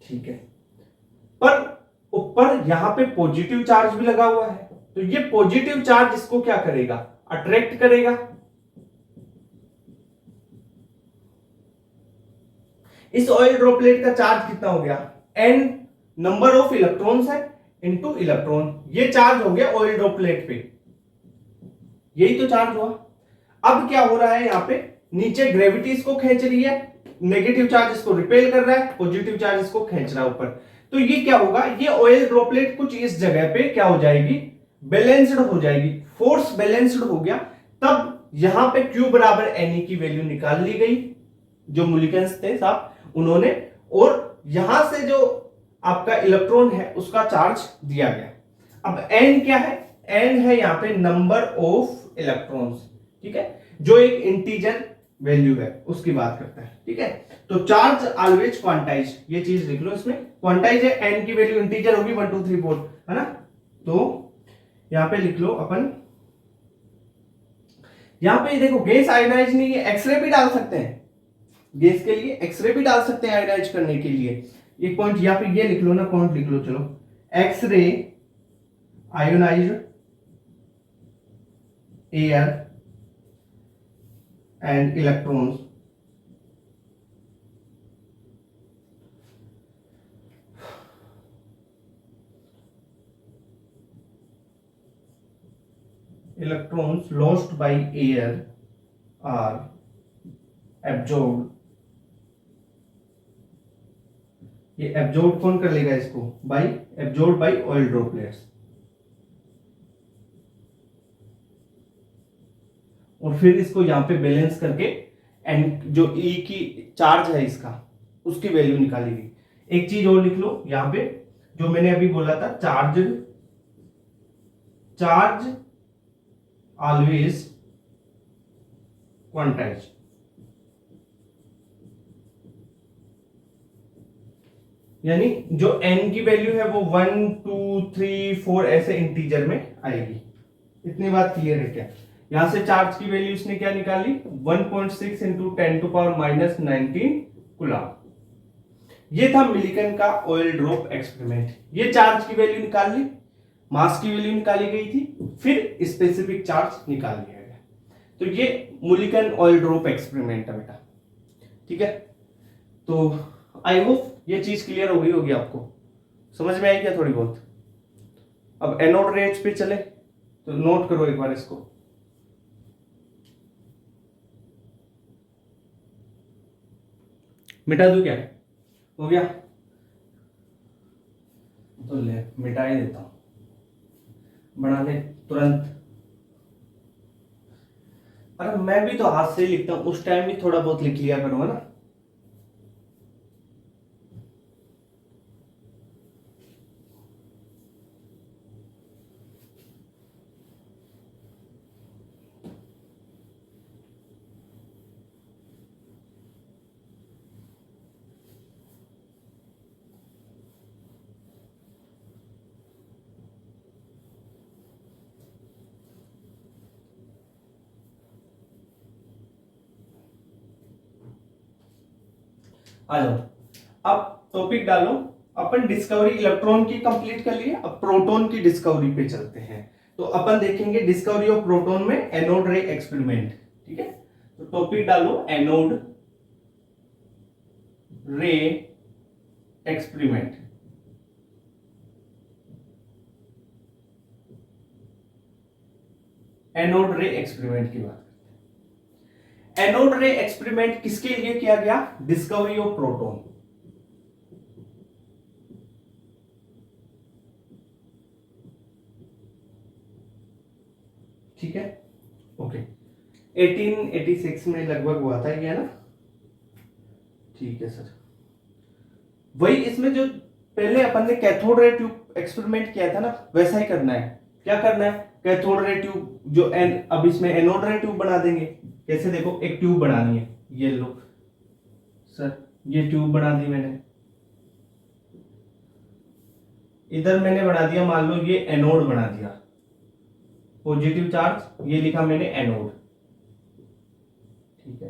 ठीक है, पर ऊपर यहां पे पॉजिटिव चार्ज भी लगा हुआ है, तो ये पॉजिटिव चार्ज इसको क्या करेगा, अट्रैक्ट करेगा। इस ऑयल ड्रॉपलेट का चार्ज कितना हो गया, n नंबर ऑफ इलेक्ट्रॉन्स है इनटू इलेक्ट्रॉन, ये चार्ज हो गया ऑयल ड्रॉपलेट पे, यही तो चार्ज हुआ। अब क्या हो रहा है, यहां पे नीचे ग्रेविटी इसको खींच रही है, नेगेटिव चार्ज इसको रिपेल कर रहा है, पॉजिटिव चार्ज इसको खींच रहा है ऊपर, तो ये क्या होगा, ये ऑयल ड्रॉपलेट कुछ इस जगह पे क्या हो जाएगी, बैलेंस्ड हो जाएगी, फोर्स बैलेंस्ड हो गया। तब यहां पे Q बराबर Ne की वैल्यू निकाल ली गई, जो मूलिकन्स थे साहब उन्होंने, और यहां से जो आपका इलेक्ट्रॉन है उसका चार्ज दिया गया। अब n क्या है, n है यहां पे नंबर ऑफ इलेक्ट्रॉन्स, ठीक है, जो एक इंटीजर वैल्यू है उसकी बात करता है, ठीक है, तो चार्ज ऑलवेज क्वांटाइज, ये चीज लिख लो, इसमें क्वांटाइज है, n की वैल्यू इंटीजर होगी 1 2 3 4, है ना, तो यहां पे लिख लो अपन, यहां पे देखो गैस आयोनाइज नहीं है, एक्सरे भी डाल सकते हैं, गैस के लिए एक्सरे भी डाल सकते हैं आयोनाइज करने के लिए। एक पॉइंट यहां पे ये लिख लो ना, पॉइंट लिख लो, चलो, x ray ionised air and electrons electrons lost by air are absorbed, ये एब्जॉर्ब कौन कर लेगा इसको, by absorb by oil droplets, और फिर इसको यहां पे बैलेंस करके एंड जो E की चार्ज है इसका उसकी वैल्यू निकालेगी। एक चीज और लिख लो यहां पे, जो मैंने अभी बोला था, चार्ज ऑलवेज क्वांटाइज, यानी जो n की वैल्यू है वो 1 2 3 4 ऐसे इंटीजर में आएगी। इतनी बात क्लियर है क्या? यहां से चार्ज की वैल्यू इसने क्या निकाली, 1.6 इंटू 10⁻⁻19 कूलम। ये था मिलिकन का ऑयल ड्रॉप एक्सपेरिमेंट। ये चार्ज की वैल्यू निकाल ली, मास की वैल्यू निकाली गई थी, फिर स्पेसिफिक चार्ज निकाल लिया गया। तो ये मिलिकन ऑयल ड्रॉप एक्सपेरिमेंट है बेटा, ठीक है। तो आई होप ये चीज क्लियर हो गई होगी, आपको समझ में आई क्या थोड़ी बहुत। अब एनोड रेज पे चले तो नोट करो एक बार इसको। मिटा दूं क्या? हो गया, तो ले मिटा ही देता हूं, बना ले तुरंत। अरे मैं भी तो हाथ से ही लिखता हूँ, उस टाइम भी थोड़ा बहुत लिख लिया करूँगा ना। आ जाओ, अब टॉपिक डालो। अपन डिस्कवरी इलेक्ट्रॉन की कंप्लीट कर लिए, अब प्रोटॉन की डिस्कवरी पे चलते हैं। तो अपन देखेंगे डिस्कवरी ऑफ प्रोटॉन में एनोड रे एक्सपेरिमेंट। ठीक है, तो टॉपिक डालो एनोड रे एक्सपेरिमेंट। एनोड रे एक्सपेरिमेंट की बात करते हैं। एनोड रे एक्सपेरिमेंट किसके लिए किया गया? Discovery of proton. ठीक है, ओके। 1886 में लगभग हुआ था ये ना। ठीक है सर, वही इसमें जो पहले अपन ने कैथोड रे ट्यूब एक्सपेरिमेंट किया था ना, वैसा ही करना है। क्या करना है? कैथोड रे ट्यूब जो अब इसमें एनोड रे ट्यूब बना देंगे। कैसे? देखो, एक ट्यूब बनानी है, ये लो सर, ये ट्यूब बना दी मैंने। इधर मैंने बना दिया, मान लो ये एनोड बना दिया, पॉजिटिव चार्ज, ये लिखा मैंने एनोड। ठीक है,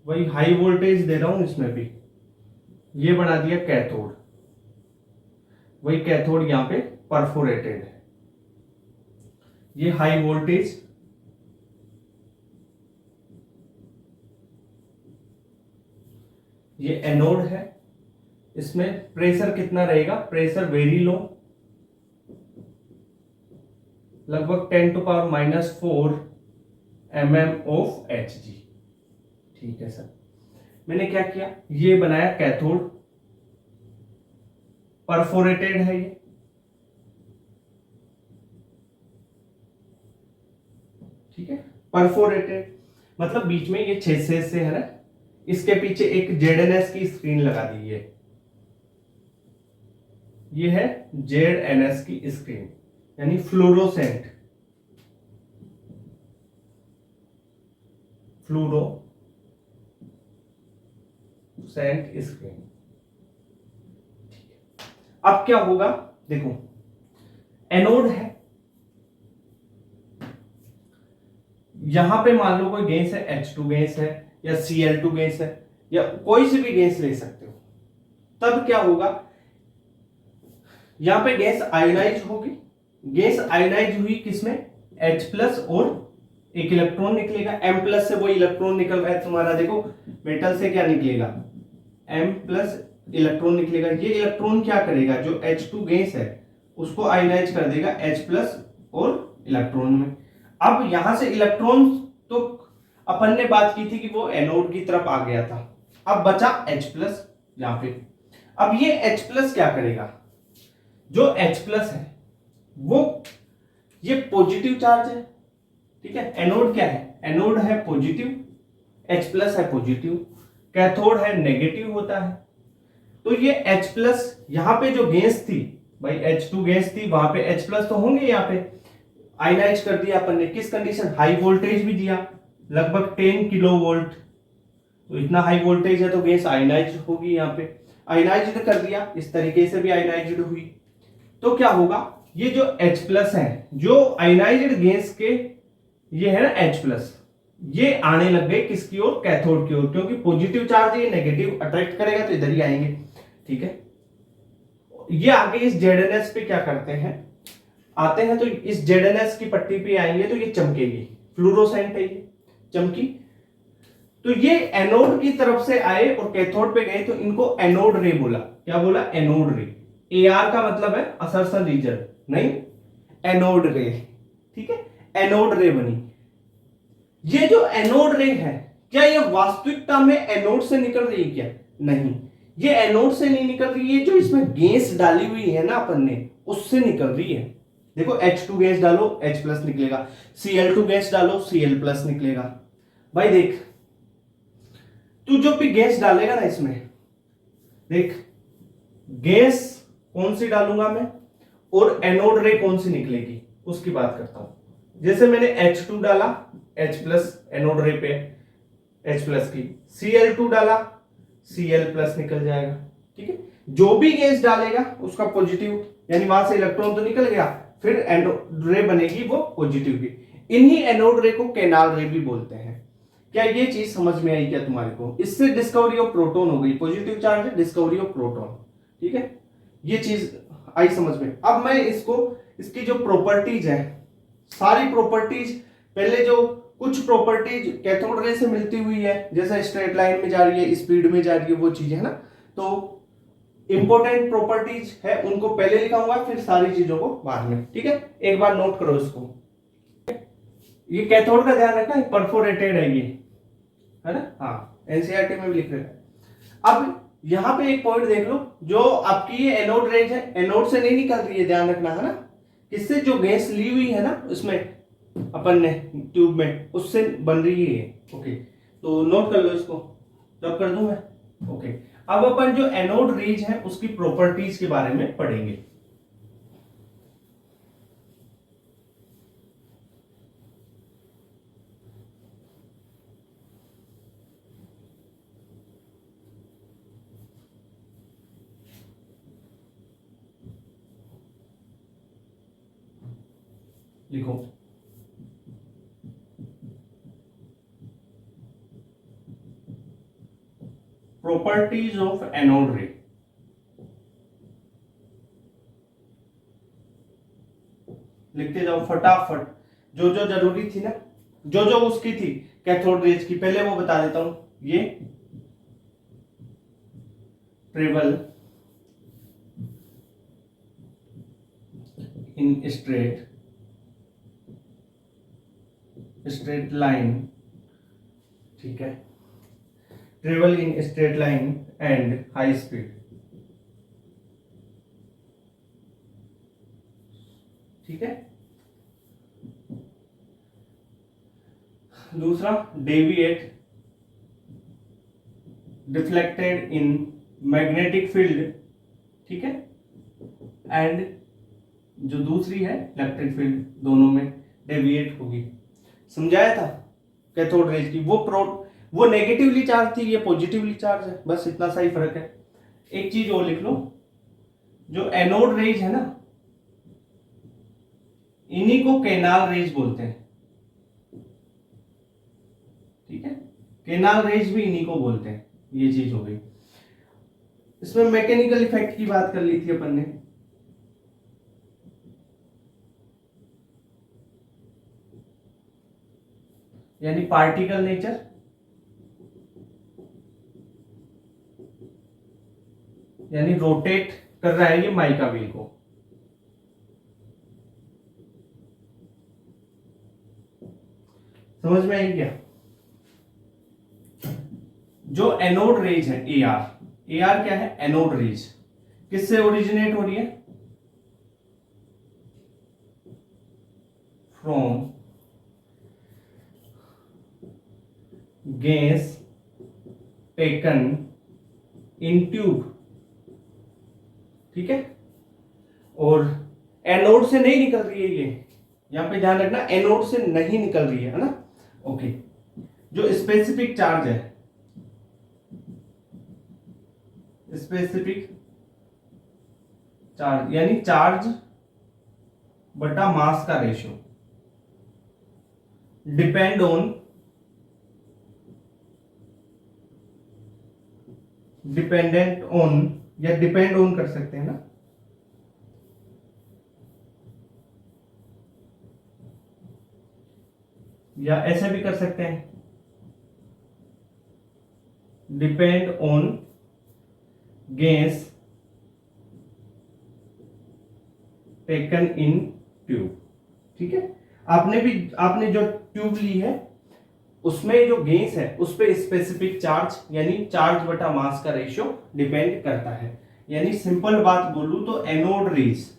वही हाई वोल्टेज दे रहा हूं इसमें भी। ये बना दिया कैथोड, वही कैथोड यहां पे परफोरेटेड है। ये हाई वोल्टेज, ये एनोड है। इसमें प्रेशर कितना रहेगा? प्रेशर वेरी लो, लगभग 10⁻⁻⁴ mm ऑफ Hg। ठीक है सर, मैंने क्या किया, ये बनाया कैथोड, परफोरेटेड है ये। ठीक है, परफोरेटेड मतलब बीच में ये 6 से है ना, इसके पीछे एक ZNS की स्क्रीन लगा दी है। ये है ZNS की स्क्रीन, यानी फ्लोरोसेंट, फ्लोरोसेंट स्क्रीन। अब क्या होगा? देखो, एनोड है, यहां पे मान लो कोई गैस है, H2 गैस है या Cl2 गैस है, या कोई सी भी गैस ले सकते हो। तब क्या होगा? यहां पे गैस आयोनाइज होगी। गैस आयोनाइज हुई किसमें? H+ और एक इलेक्ट्रॉन निकलेगा, M+ से वो इलेक्ट्रॉन निकल रहा है तुम्हारा। देखो, मेटल से क्या निकलेगा? M+ इलेक्ट्रॉन निकलेगा। ये इलेक्ट्रॉन क्या करेगा? जो H2 गैस है उसको आयोनाइज कर देगा H+ और इलेक्ट्रॉन में। अब यहां से इलेक्ट्रॉन तो अपन ने बात की थी कि वो एनोड की तरफ आ गया था, अब बचा H+ यहां पे। अब ये H+ क्या करेगा? जो H+ है वो, ये पॉजिटिव चार्ज है। ठीक है, एनोड क्या है? एनोड है पॉजिटिव, H+ है पॉजिटिव, कैथोड है नेगेटिव होता है। तो ये H+ यहां पे जो गैस थी भाई, H2 गैस थी, वहां पे H+ तो होंगे, यहाँ पे आयनाइज कर दिया अपन ने। किस कंडीशन? हाई वोल्टेज भी दिया, लगभग 10 किलोवोल्ट। तो इतना हाई वोल्टेज है तो गैस आयनाइज होगी, यहाँ पे आयनाइज्ड कर दिया, इस तरीके से भी आयनाइज्ड हुई। तो क्या होगा? ये जो H+ है, जो आयनाइज्ड गैस के ये है ना H+, ये आने लग गए किसकी ओर? कैथोड की ओर, क्योंकि पॉजिटिव चार्ज ये नेगेटिव अट्रैक्ट करेगा तो इधर ही आएंगे। ठीक है, ये आगे इस ZNS पे क्या करते हैं, आते हैं तो इस ZNS की पट्टी पे आएंगे तो ये चमकेगी, फ्लोरोसेंट है ये, चमकी। तो ये एनोड की तरफ से आए और कैथोड पे गए तो इनको एनोड रे बोला। क्या बोला? एनोड रे। AR का मतलब है असर्शन रीजन, नहीं एनोड रे। ठीक है, एनोड रे बनी। ये जो एनोड रे है क्या ये वास्तविकता में एनोड से निकल रही है क्या? नहीं, ये एनोड से नहीं निकल रही है, जो इसमें गैस डाली हुई है ना अपन ने, उससे निकल रही है। देखो H2 गैस डालो H प्लस निकलेगा, Cl2 गैस डालो Cl प्लस निकलेगा। भाई देख, तू जो भी गैस डालेगा ना इसमें, देख गैस कौन सी डालूंगा मैं और एनोड रे कौन सी निकलेगी उसकी बात करता हूं। जैसे मैंने H2 डाला H प्लस एनोड रे पे H प्लस की, Cl2 डाला Cl प्लस निकल जाएगा। ठीक है, जो भी गैस डालेगा उसका पॉजिटिव, यानी वहां से इलेक्ट्रॉन तो निकल गया, फिर एनोड रे बनेगी वो पॉजिटिव की। इन्हीं एनोड रे को कैनाल रे भी बोलते हैं। क्या ये चीज समझ में आई क्या तुम्हारे को? इससे डिस्कवरी ऑफ प्रोटॉन हो गई, पॉजिटिव चार्ज है, डिस्कवरी ऑफ प्रोटॉन। ठीक है, ये चीज आई समझ में। अब मैं इसको, इसकी जो प्रॉपर्टीज है, सारी प्रॉपर्टीज, पहले जो कुछ प्रॉपर्टीज कैथोड रे से मिलती हुई है, जैसे स्ट्रेट लाइन में जा रही है, स्पीड में जा रही है, वो चीजें है ना, तो इंपॉर्टेंट प्रॉपर्टीज है उनको पहले लिखाऊंगा, फिर सारी चीजों को बाद में। ठीक है, एक बार नोट करो इसको। ये कैथोड का ध्यान रखना, परफोरेटेड है ये, है ना? हाँ, एनसीईआरटी में भी लिख रहे हैं। अब यहां पे एक पॉइंट देख लो, जो आपकी ये एनोड रेंज है, एनोड से नहीं निकल रही है, ध्यान रखना, है ना? किससे? जो गैस ली हुई है ना उसमें अपन ने ट्यूब में, उससे बन रही है। ओके, तो नोट कर लो इसको, तब कर दूं मैं। ओके, अब अपन जो एनोड रेंज है उसकी प्रॉपर्टीज के बारे में पढ़ेंगे। लिखो, प्रॉपर्टीज ऑफ एनोड रे। लिखते जाओ फटाफट, जो जो जरूरी थी ना, जो जो उसकी थी कैथोड रेज की, पहले वो बता देता हूं। ये ट्रेवल इन स्ट्रेट लाइन, ठीक है, travel in straight line and high speed. ठीक है, दूसरा deviate, deflected in magnetic field. ठीक है, एंड जो दूसरी है इलेक्ट्रिक फील्ड, दोनों में डेविएट होगी। समझाया था कैथोड रेज की, वो नेगेटिवली चार्ज थी, ये पॉजिटिवली चार्ज है, बस इतना सा ही फर्क है। एक चीज और लिख लो, जो एनोड रेज है ना, इन्हीं को कैनाल रेज बोलते हैं। ठीक है, कैनाल रेज भी इन्हीं को बोलते हैं। ये चीज हो गई। इसमें मैकेनिकल इफेक्ट की बात कर ली थी अपन ने, यानी पार्टिकल नेचर, यानी रोटेट कर रहा है ये माइका व्हील को। समझ में आई क्या? जो एनोड रेज है AR क्या है? एनोड रेज किससे ओरिजिनेट हो रही है? From gas taken in tube. ठीक है, और एनोड से नहीं निकल रही है ये, यहां पे ध्यान रखना, एनोड से नहीं निकल रही है ना? ओके, जो स्पेसिफिक चार्ज है, स्पेसिफिक चार्ज यानी चार्ज बटा मास का ratio, depend on dependent on, या डिपेंड ऑन कर सकते हैं ना, या ऐसे भी कर सकते हैं, depend on gas taken in tube. ठीक है, आपने जो ट्यूब ली है उसमें जो गैस है उस पे स्पेसिफिक चार्ज यानी चार्ज बटा मास का रेशियो डिपेंड करता है। यानी सिंपल बात बोलूं तो एनोड रेज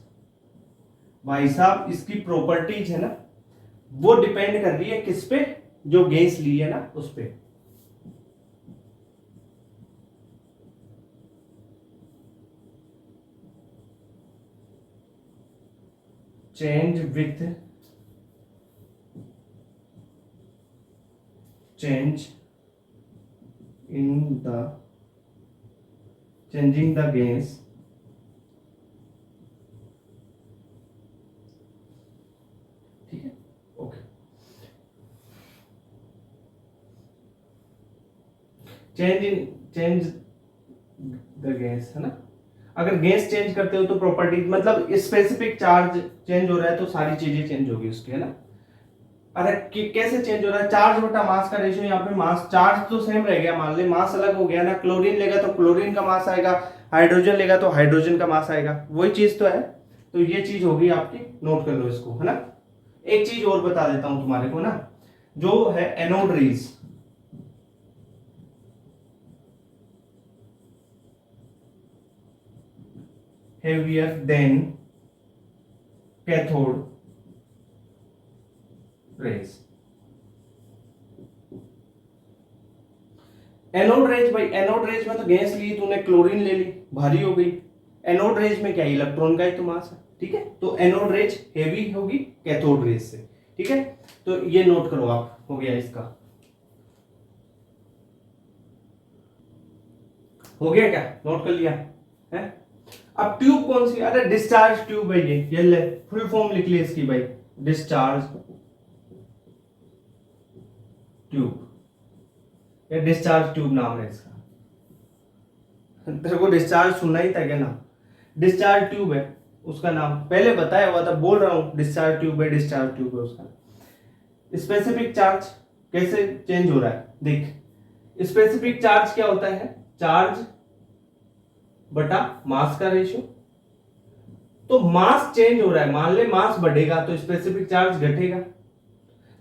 भाई साहब इसकी प्रॉपर्टीज है ना वो डिपेंड कर रही है किस पे, जो गैस ली है ना उस पे। change with change in the changing the gas ठीक है ओके। चेंज द गैस है ना, अगर गैस चेंज करते हो तो प्रॉपर्टी मतलब स्पेसिफिक चार्ज चेंज हो रहा है तो सारी चीजें चेंज होगी उसकी, है ना। अरे कैसे चेंज हो रहा है, चार्ज बटा मास का रेशियो। यहाँ पे मास चार्ज तो सेम रह गया, मान ले मास अलग हो गया ना, क्लोरीन लेगा तो क्लोरीन का मास आएगा, हाइड्रोजन लेगा तो हाइड्रोजन का मास आएगा, वही चीज तो है। तो ये चीज होगी आपकी, नोट कर लो इसको, है ना। एक चीज और बता देता हूं तुम्हारे को ना, जो है anode rays, heavier than cathode rays। Anode rays भाई, एनोड रेज में तो गैस ली तूने, क्लोरीन ले ली, भारी हो गई। एनोड रेज में क्या इलेक्ट्रॉन का ही तो मास है, ठीक है। तो एनोड रेज हेवी होगी कैथोड रेज से, ठीक है। तो ये नोट करो आप, हो गया इसका, हो गया क्या, नोट कर लिया है। अब ट्यूब कौन सी, अरे डिस्चार्ज ट्यूब है ये ले, फुल फॉर्म लिख ली इसकी भाई, डिस्चार्ज ट्यूब, या डिस्चार्ज ट्यूब नाम है इसका। तेरे को डिस्चार्ज सुनना ही था क्या ना, डिस्चार्ज ट्यूब है उसका नाम, पहले बताया हुआ था, बोल रहा हूं डिस्चार्ज ट्यूब है, डिस्चार्ज ट्यूब है उसका। स्पेसिफिक चार्ज कैसे चेंज हो रहा है देख, स्पेसिफिक चार्ज क्या होता है, चार्ज बटा मास का रेशियो। तो मास चेंज हो रहा है, मान ले मास बढ़ेगा तो स्पेसिफिक चार्ज घटेगा,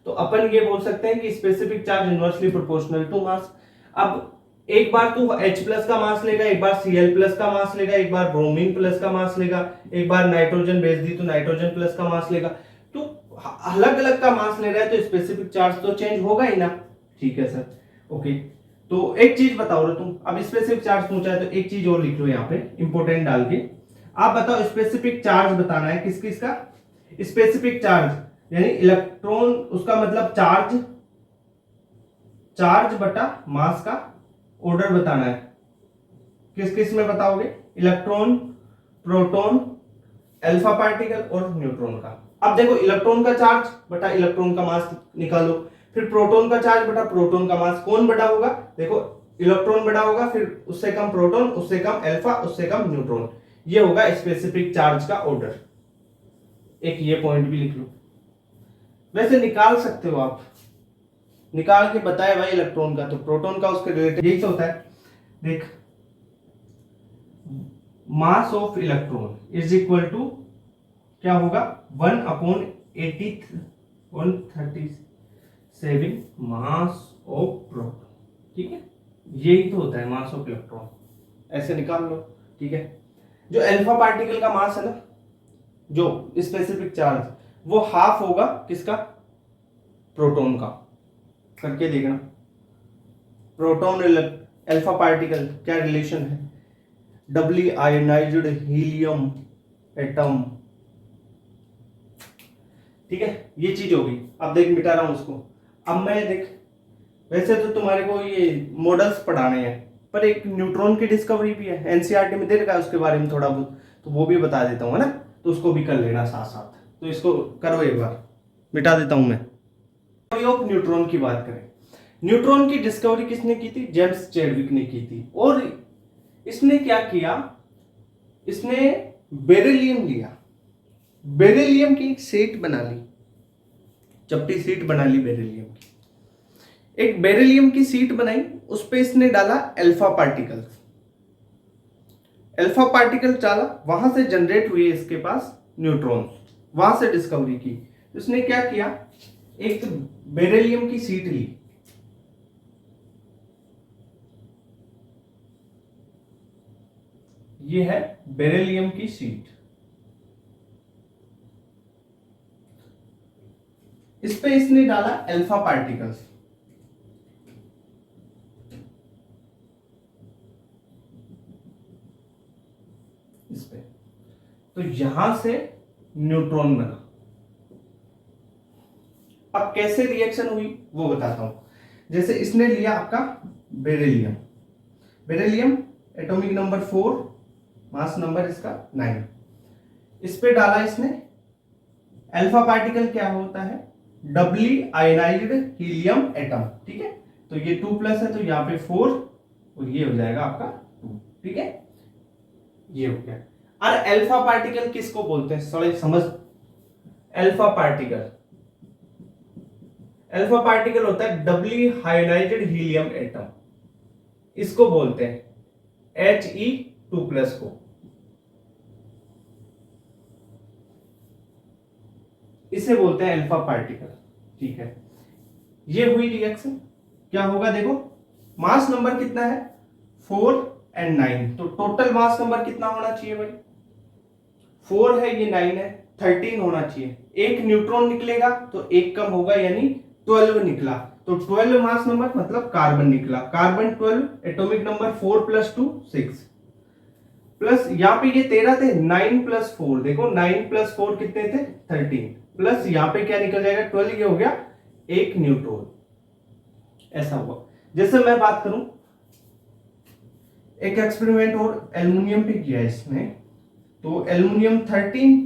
तो अपन ये बोल सकते हैं कि specific charge inversely proportional to mass. अब एक बार तू H प्लस का मास लेगा, एक बार Cl प्लस का मास लेगा, एक बार ब्रोमीन प्लस का मास लेगा, एक बार नाइट्रोजन भेज दी तो नाइट्रोजन प्लस का मास लेगा, तो अलग अलग का मास ले रहा है तो स्पेसिफिक चार्ज तो चेंज होगा ही ना, ठीक है सर, ओके। तो एक चीज बताओ रे तुम, अब स्पेसिफिक चार्ज पूछा है तो एक चीज और लिख लो यहाँ पे इंपोर्टेंट डाल के, आप बताओ स्पेसिफिक चार्ज बताना है किस किस का, स्पेसिफिक चार्ज यानी इलेक्ट्रॉन, उसका मतलब चार्ज, चार्ज बटा मास का ऑर्डर बताना है, किस किस में बताओगे, इलेक्ट्रॉन, प्रोटॉन, अल्फा पार्टिकल और न्यूट्रॉन का। अब देखो इलेक्ट्रॉन का चार्ज बटा इलेक्ट्रॉन का मास निकालो, फिर प्रोटॉन का चार्ज बटा प्रोटॉन का मास, कौन बड़ा होगा, देखो इलेक्ट्रॉन बड़ा होगा, फिर उससे कम प्रोटॉन, उससे कम अल्फा, उससे कम न्यूट्रॉन, ये होगा स्पेसिफिक चार्ज का ऑर्डर। एक ये पॉइंट भी लिख लो, वैसे निकाल सकते हो आप, निकाल के बताए भाई इलेक्ट्रॉन का तो प्रोटॉन का उसके रिलेटेड यही तो होता है। देख mass of electron is equal to क्या होगा, 1/137 मास ऑफ प्रोटॉन, ठीक है, यही तो होता है मास ऑफ इलेक्ट्रॉन, ऐसे निकाल लो, ठीक है। जो अल्फा पार्टिकल का मास है ना, जो स्पेसिफिक चार्ज, वो हाफ होगा किसका, प्रोटॉन का, करके देखना। प्रोटॉन अल्फा पार्टिकल क्या रिलेशन है, डबली आयोनाइज्ड हीलियम एटम, ठीक है, ये चीज होगी। अब देख मिटा रहा हूं उसको, अब मैं देख, वैसे तो तुम्हारे को ये मॉडल्स पढ़ाने हैं, पर एक न्यूट्रॉन की डिस्कवरी भी है, एनसीईआरटी में दे रखा है उसके बारे में थोड़ा बहुत, तो वो भी बता देता हूँ, है ना, तो उसको भी कर लेना साथ साथ। तो इसको करो एक बार, मिटा देता हूं मैं। ऑफ न्यूट्रॉन की बात करें, न्यूट्रॉन की डिस्कवरी किसने की थी, जेम्स चैडविक ने की थी। और इसने क्या किया, इसने बेरिलियम लिया, बेरिलियम की सीट बना ली, चपटी सीट बना ली बेरिलियम की, एक बेरिलियम की सीट बनाई, उस पे इसने डाला अल्फा पार्टिकल, अल्फा पार्टिकल डाला, वहां से जनरेट हुए इसके पास न्यूट्रॉन, वहां से डिस्कवरी की। इसने क्या किया, एक बेरिलियम की सीट ली, ये है बेरिलियम की शीट। इस पे इसने डाला अल्फा पार्टिकल्स। इस पे तो यहां से न्यूट्रॉन बना। अब कैसे रिएक्शन हुई वो बताता हूं। जैसे इसने लिया आपका beryllium, beryllium atomic number 4, mass number इसका 9। इस पे डाला इसने अल्फा पार्टिकल। क्या होता है? डबली आयनाइज्ड हीलियम एटम। ठीक है, तो ये 2+ है तो यहाँ पे 4 और ये हो जाएगा आपका 2। ठीक है, ये हो गया। और अल्फा पार्टिकल किसको बोलते हैं? थोड़ा समझ। अल्फा पार्टिकल, अल्फा पार्टिकल होता है डबली आयनाइज्ड हीलियम एटम। इसको बोलते हैं He2+ को। इसे बोलते हैं अल्फा पार्टिकल। ठीक है, ये हुई रिएक्शन। क्या होगा देखो, मास नंबर कितना है? 4 और 9। तो टोटल मास नंबर कितना होना चाहिए भाई? 4 है, ये 9 है, 13 होना चाहिए। एक न्यूट्रॉन निकलेगा तो एक कम होगा, यानी 12 निकला। तो 12 मास नंबर मतलब कार्बन निकला। कार्बन 12, एटॉमिक नंबर 4 + 2 6, प्लस यहाँ पे ये 13 थे, 9 + 4 देखो, 9 + 4 कितने थे? 13, प्लस यहाँ पे क्या निकल जाएगा? 12। ये हो गया एक न्यूट्रॉन। ऐसा हुआ। जैसे मैं बात करूं, एक एक्सपेरिमेंट और एल्युमिनियम पे किया इसने। तो एल्युमिनियम 13,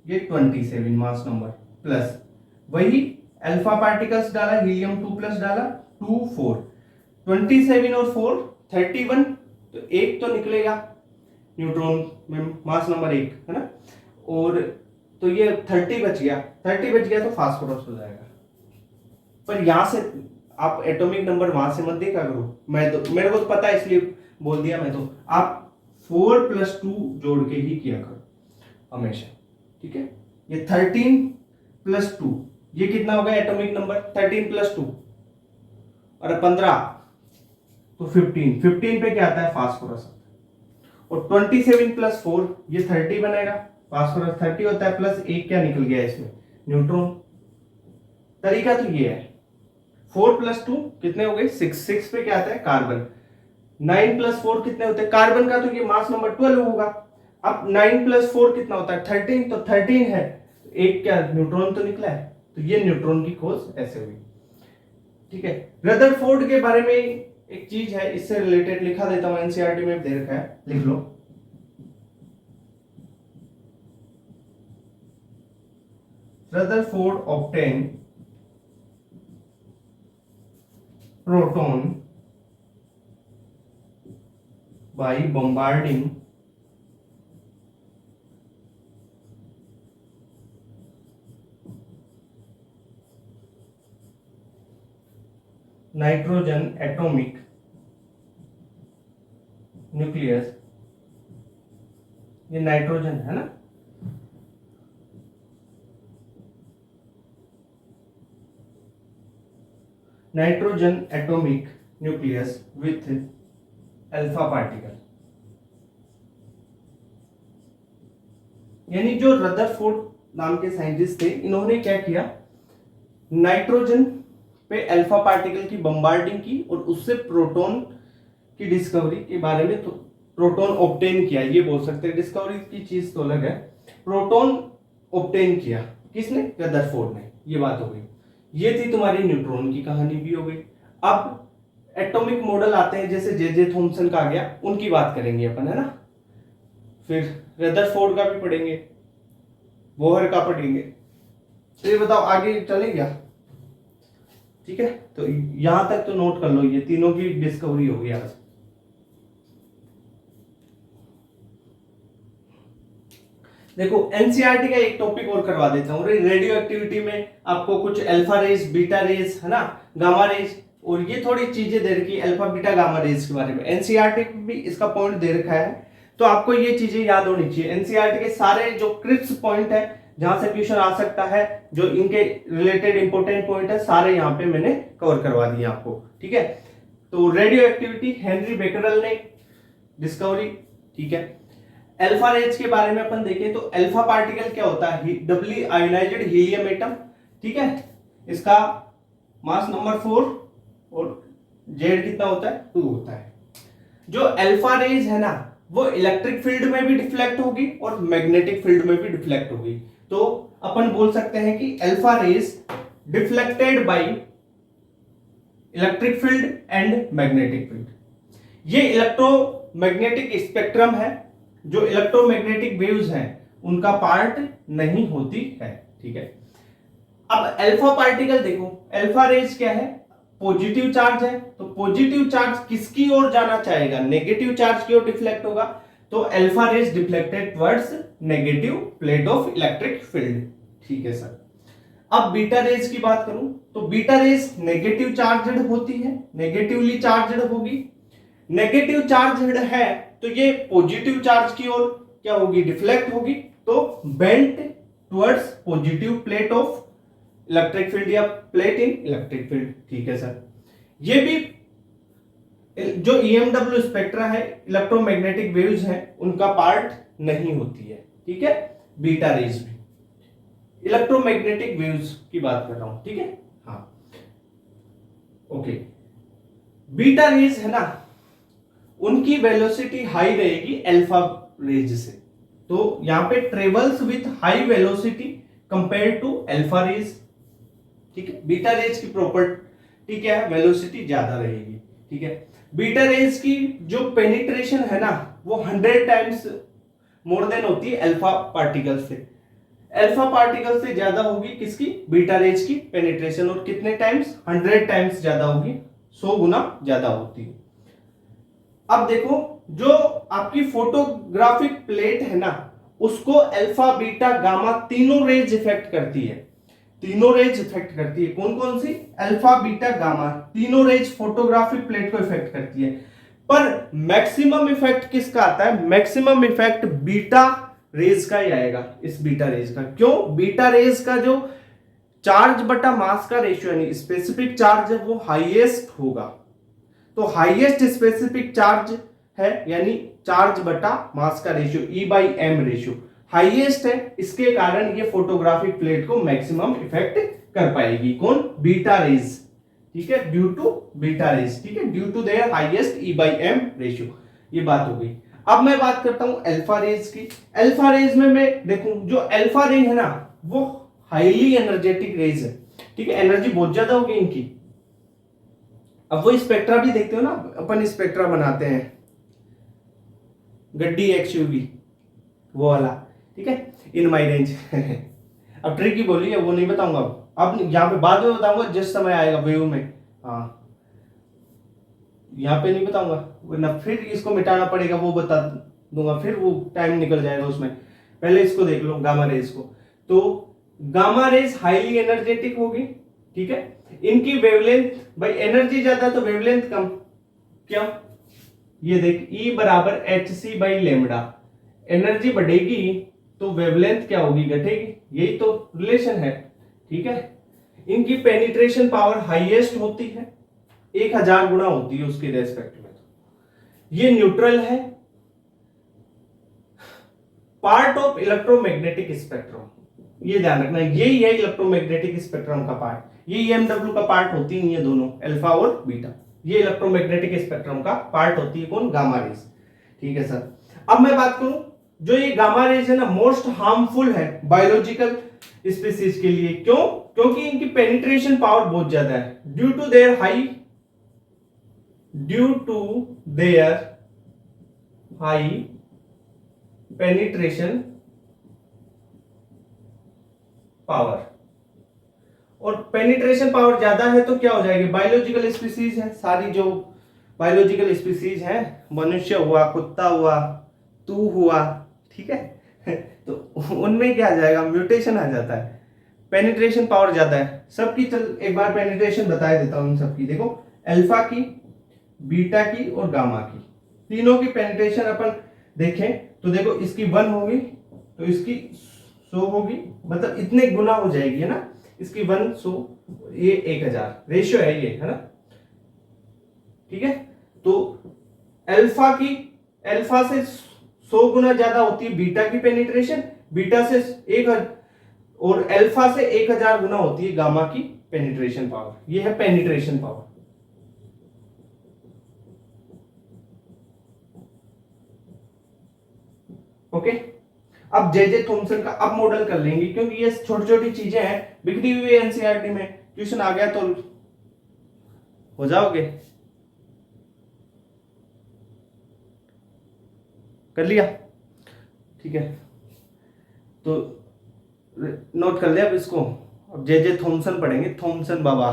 ये 27 मास नंबर, प्लस वही अल्फा पार्टिकल्स डाला, हीलियम 2+ डाला, 2 4, 27 और 4 31। तो एक तो निकलेगा न्यूट्रॉन में, मास नंबर 1 है ना। और तो ये 30 बच गया, 30 बच गया तो फास्फोरस हो जाएगा। पर यहां से आप एटॉमिक नंबर वहां से मत देखा करो। मैं तो, मेरे को तो पता है इसलिए बोल दिया मैं। तो आप 4 + 2 जोड़ के ही किया करो हमेशा। ठीक है, ये 13 + 2, ये कितना होगा एटॉमिक नंबर? 13 + 2 और 15 तो 15। 15 पे क्या आता है? फास्फोरस। और 27 + 4 ये 30 बनेगा। फास्फोरस 30 होता है, प्लस एक क्या निकल गया इसमें? न्यूट्रॉन। तरीका तो ये है। 4 + 2 कितने हो गए? 6। 6 पे क्या आता है? कार्बन। 9 + 4 कितने होते हैं? कार्बन का तो ये मास नंबर 12 होगा। अब 9 + 4 कितना होता है? 13। तो 13 है, एक क्या न्यूट्रॉन तो निकला है। तो ये न्यूट्रॉन की खोज ऐसे हुई। ठीक है, रदरफोर्ड के बारे में एक चीज है, इससे रिलेटेड लिखा देता हूं, एनसीईआरटी में दे रखा है, लिख लो। Rutherford obtained proton by bombarding nitrogen atomic nucleus। ये नाइट्रोजन है ना, nitrogen atomic nucleus with alpha particle. यानी जो रदरफोर्ड नाम के साइंटिस्ट थे, इन्होंने क्या किया? नाइट्रोजन पे अल्फा पार्टिकल की बम्बार्डिंग की और उससे प्रोटॉन की डिस्कवरी के बारे में, तो प्रोटॉन ऑब्टेन किया, ये बोल सकते हैं। डिस्कवरी की चीज तो अलग है, प्रोटॉन ऑब्टेन किया किसने? रदरफोर्ड ने। ये बात हो गई। ये थी तुम्हारी न्यूट्रॉन की कहानी भी हो गई। अब एटॉमिक मॉडल आते हैं, जैसे जे थॉमसन का आ गया, उनकी बात करेंगे अपन, है ना। फिर रदरफोर्ड का भी पढ़ेंगे, बोहर का पढ़ेंगे। तो ये बताओ आगे चले क्या? ठीक है, तो यहां तक तो नोट कर लो, ये तीनों की डिस्कवरी होगी आज। देखो एनसीईआरटी का एक टॉपिक और करवा देता हूँ। रेडियो एक्टिविटी में आपको कुछ अल्फा रेज, बीटा रेज, है ना, गामा रेज, और ये थोड़ी चीजें दे रखी है अल्फा बीटा गामा रेज के बारे में। एनसीईआरटी भी इसका पॉइंट दे रखा है, तो आपको ये चीजें याद होनी चाहिए। एनसीईआरटी के सारे जो क्रिप्स पॉइंट है, जहां से क्वेश्चन आ सकता है, जो इनके रिलेटेड इंपॉर्टेंट पॉइंट है, सारे यहाँ पे मैंने कवर करवा दिए आपको। ठीक है, तो रेडियो एक्टिविटी हेनरी बेकरल ने डिस्कवरी ठीक है। अल्फा रेज के बारे में अपन देखें तो अल्फा पार्टिकल क्या होता है, डबली आयोनाइज्ड हीलियम एटम, ठीक है। इसका मास नंबर 4 और जेड कितना होता है, 2 होता है। जो अल्फा रेज है ना वो इलेक्ट्रिक फील्ड में भी डिफ्लेक्ट होगी और मैग्नेटिक फील्ड में भी डिफ्लेक्ट होगी। तो अपन बोल सकते हैं कि alpha rays deflected by electric field and magnetic field. ये इलेक्ट्रोमैग्नेटिक स्पेक्ट्रम है, जो इलेक्ट्रोमैग्नेटिक वेव्स हैं उनका पार्ट नहीं होती है, ठीक है। अब अल्फा पार्टिकल देखो, अल्फा रेज क्या है, पॉजिटिव चार्ज है, तो पॉजिटिव चार्ज किसकी ओर जाना चाहेगा, नेगेटिव चार्ज की ओर डिफ्लेक्ट होगा। तो alpha rays deflected towards negative plate of electric field, ठीक है सर। अब बीटा रेज की बात करूं तो बीटा रेज नेगेटिव चार्जड होती है, नेगेटिवली चार्जड होगी। नेगेटिव चार्जड है तो ये पॉजिटिव चार्ज की ओर क्या होगी, डिफ्लेक्ट होगी, तो bent towards positive plate of electric field या प्लेट इन इलेक्ट्रिक फील्ड, ठीक है सर। ये भी जो EMW स्पेक्ट्रा है, इलेक्ट्रोमैग्नेटिक वेव्स हैं, उनका पार्ट नहीं होती है, ठीक है। बीटा रेज भी इलेक्ट्रोमैग्नेटिक वेव्स की बात कर रहा हूं, ठीक है। हाँ ओके, बीटा रेज है ना उनकी वेलोसिटी हाई रहेगी अल्फा रेज से, तो यहां पे travels with high velocity compare to alpha rays, ठीक है। बीटा रेज की प्रॉपर्टी क्या है, वेलोसिटी ज्यादा रहेगी, ठीक है। बीटा रेज की जो पेनिट्रेशन है ना वो 100 टाइम्स मोर देन होती है अल्फा पार्टिकल से। अल्फा पार्टिकल से ज्यादा होगी किसकी, बीटा रेज की पेनिट्रेशन, और कितने टाइम्स, 100 टाइम्स ज्यादा होगी, 100 गुना ज्यादा होती है। अब देखो जो आपकी फोटोग्राफिक प्लेट है ना उसको अल्फा बीटा गामा तीनों रेज इफेक्ट करती है, तीनों रेज इफेक्ट करती है। कौन कौन सी, अल्फा बीटा गामा, तीनों रेज फोटोग्राफिक प्लेट को इफेक्ट करती है। पर मैक्सिमम इफेक्ट किसका आता है, मैक्सिमम इफेक्ट बीटा रेज का ही आएगा, इस बीटा रेज का। क्यों, बीटा रेज का जो चार्ज बटा मास का रेशियो यानी स्पेसिफिक चार्ज है वो हाईएस्ट होगा। तो हाईएस्ट स्पेसिफिक चार्ज है यानी चार्ज बटा मास का रेशियो, E/m रेशियो हाईएस्ट है, इसके कारण ये फोटोग्राफिक प्लेट को मैक्सिमम इफेक्ट कर पाएगी। कौन, बीटा रेज, ठीक है, ड्यू टू बीटा रेज, ठीक है, due to their highest E/m ratio. ये बात हो गई। अब मैं बात करता हूं अल्फा रेज की। अल्फा रेज में मैं देखूं जो अल्फा रे है ना वो हाईली एनर्जेटिक रेज है, ठीक है, एनर्जी बहुत ज्यादा होगी इनकी। अब वो स्पेक्ट्रा भी देखते हो ना, अपन स्पेक्ट्रा बनाते हैं गड्डी XUV वो वाला, ठीक है, इन माई रेंज। अब ट्रिक ही बोली है वो नहीं बताऊंगा, अब यहाँ पे बाद में बताऊंगा जिस समय आएगा वेव में। हाँ यहाँ पे नहीं बताऊंगा वरना फिर इसको मिटाना पड़ेगा, वो बता दूंगा, फिर वो टाइम निकल जाएगा उसमें। पहले इसको देख लो गामा रेज को। तो गामा रेज हाईली एनर्जेटिक होगी, ठीक है, इनकी वेवलेंथ, भाई एनर्जी ज्यादा तो वेवलेंथ कम, क्यों, ये देख E बराबर hc/λ, एनर्जी बढ़ेगी तो वेवलेंथ क्या होगी, घटेगी, यही तो रिलेशन है, ठीक है। इनकी पेनिट्रेशन पावर हाईएस्ट होती है, 1000 गुना होती है उसके रेस्पेक्ट में। ये न्यूट्रल है, पार्ट ऑफ इलेक्ट्रोमैग्नेटिक स्पेक्ट्रम, ये ध्यान रखना, यही है इलेक्ट्रोमैग्नेटिक स्पेक्ट्रम का पार्ट। ये EMW का पार्ट होती नहीं है दोनों, अल्फा और बीटा, ये इलेक्ट्रोमैग्नेटिक स्पेक्ट्रम का पार्ट होती है कौन, गामा रेज, ठीक है सर। अब मैं बात करूं जो ये गामा रेज है ना मोस्ट हार्मफुल है बायोलॉजिकल स्पीसीज के लिए। क्यों, क्योंकि इनकी पेनिट्रेशन पावर बहुत ज्यादा है, due to their high penetration power. और पेनिट्रेशन पावर ज्यादा है तो क्या हो जाएगी, बायोलॉजिकल स्पीसीज है सारी, जो बायोलॉजिकल स्पीसीज है, मनुष्य हुआ, कुत्ता हुआ, तू हुआ, ठीक है, तो उनमें क्या आ जाएगा, म्यूटेशन आ जाता है। पेनिट्रेशन पावर ज्यादा है सबकी। चल एक बार पेनिट्रेशन बता देता हूं सबकी। देखो अल्फा की, बीटा की और गामा की, तीनों की पेनिट्रेशन अपन देखें तो देखो इसकी 1 होगी तो इसकी 100 होगी, मतलब इतने गुना हो जाएगी, है ना, इसकी 100, ये 1000 रेशियो है ये, है ना, ठीक है। तो अल्फा से 100 गुना ज्यादा होती है बीटा की पेनिट्रेशन, बीटा से और अल्फा से 1000 गुना होती है गामा की पेनिट्रेशन पावर। ये है पेनिट्रेशन पावर। ओके, अब जे थॉमसन का अब मॉडल कर लेंगे, क्योंकि ये छोटी छोटी चीजें हैं, बिखरी हुई एनसीईआरटी में, ट्यूशन आ गया तो हो जाओगे। कर लिया, ठीक है, तो नोट कर लिया अब इसको। अब जे थॉमसन पढ़ेंगे, थॉमसन बाबा।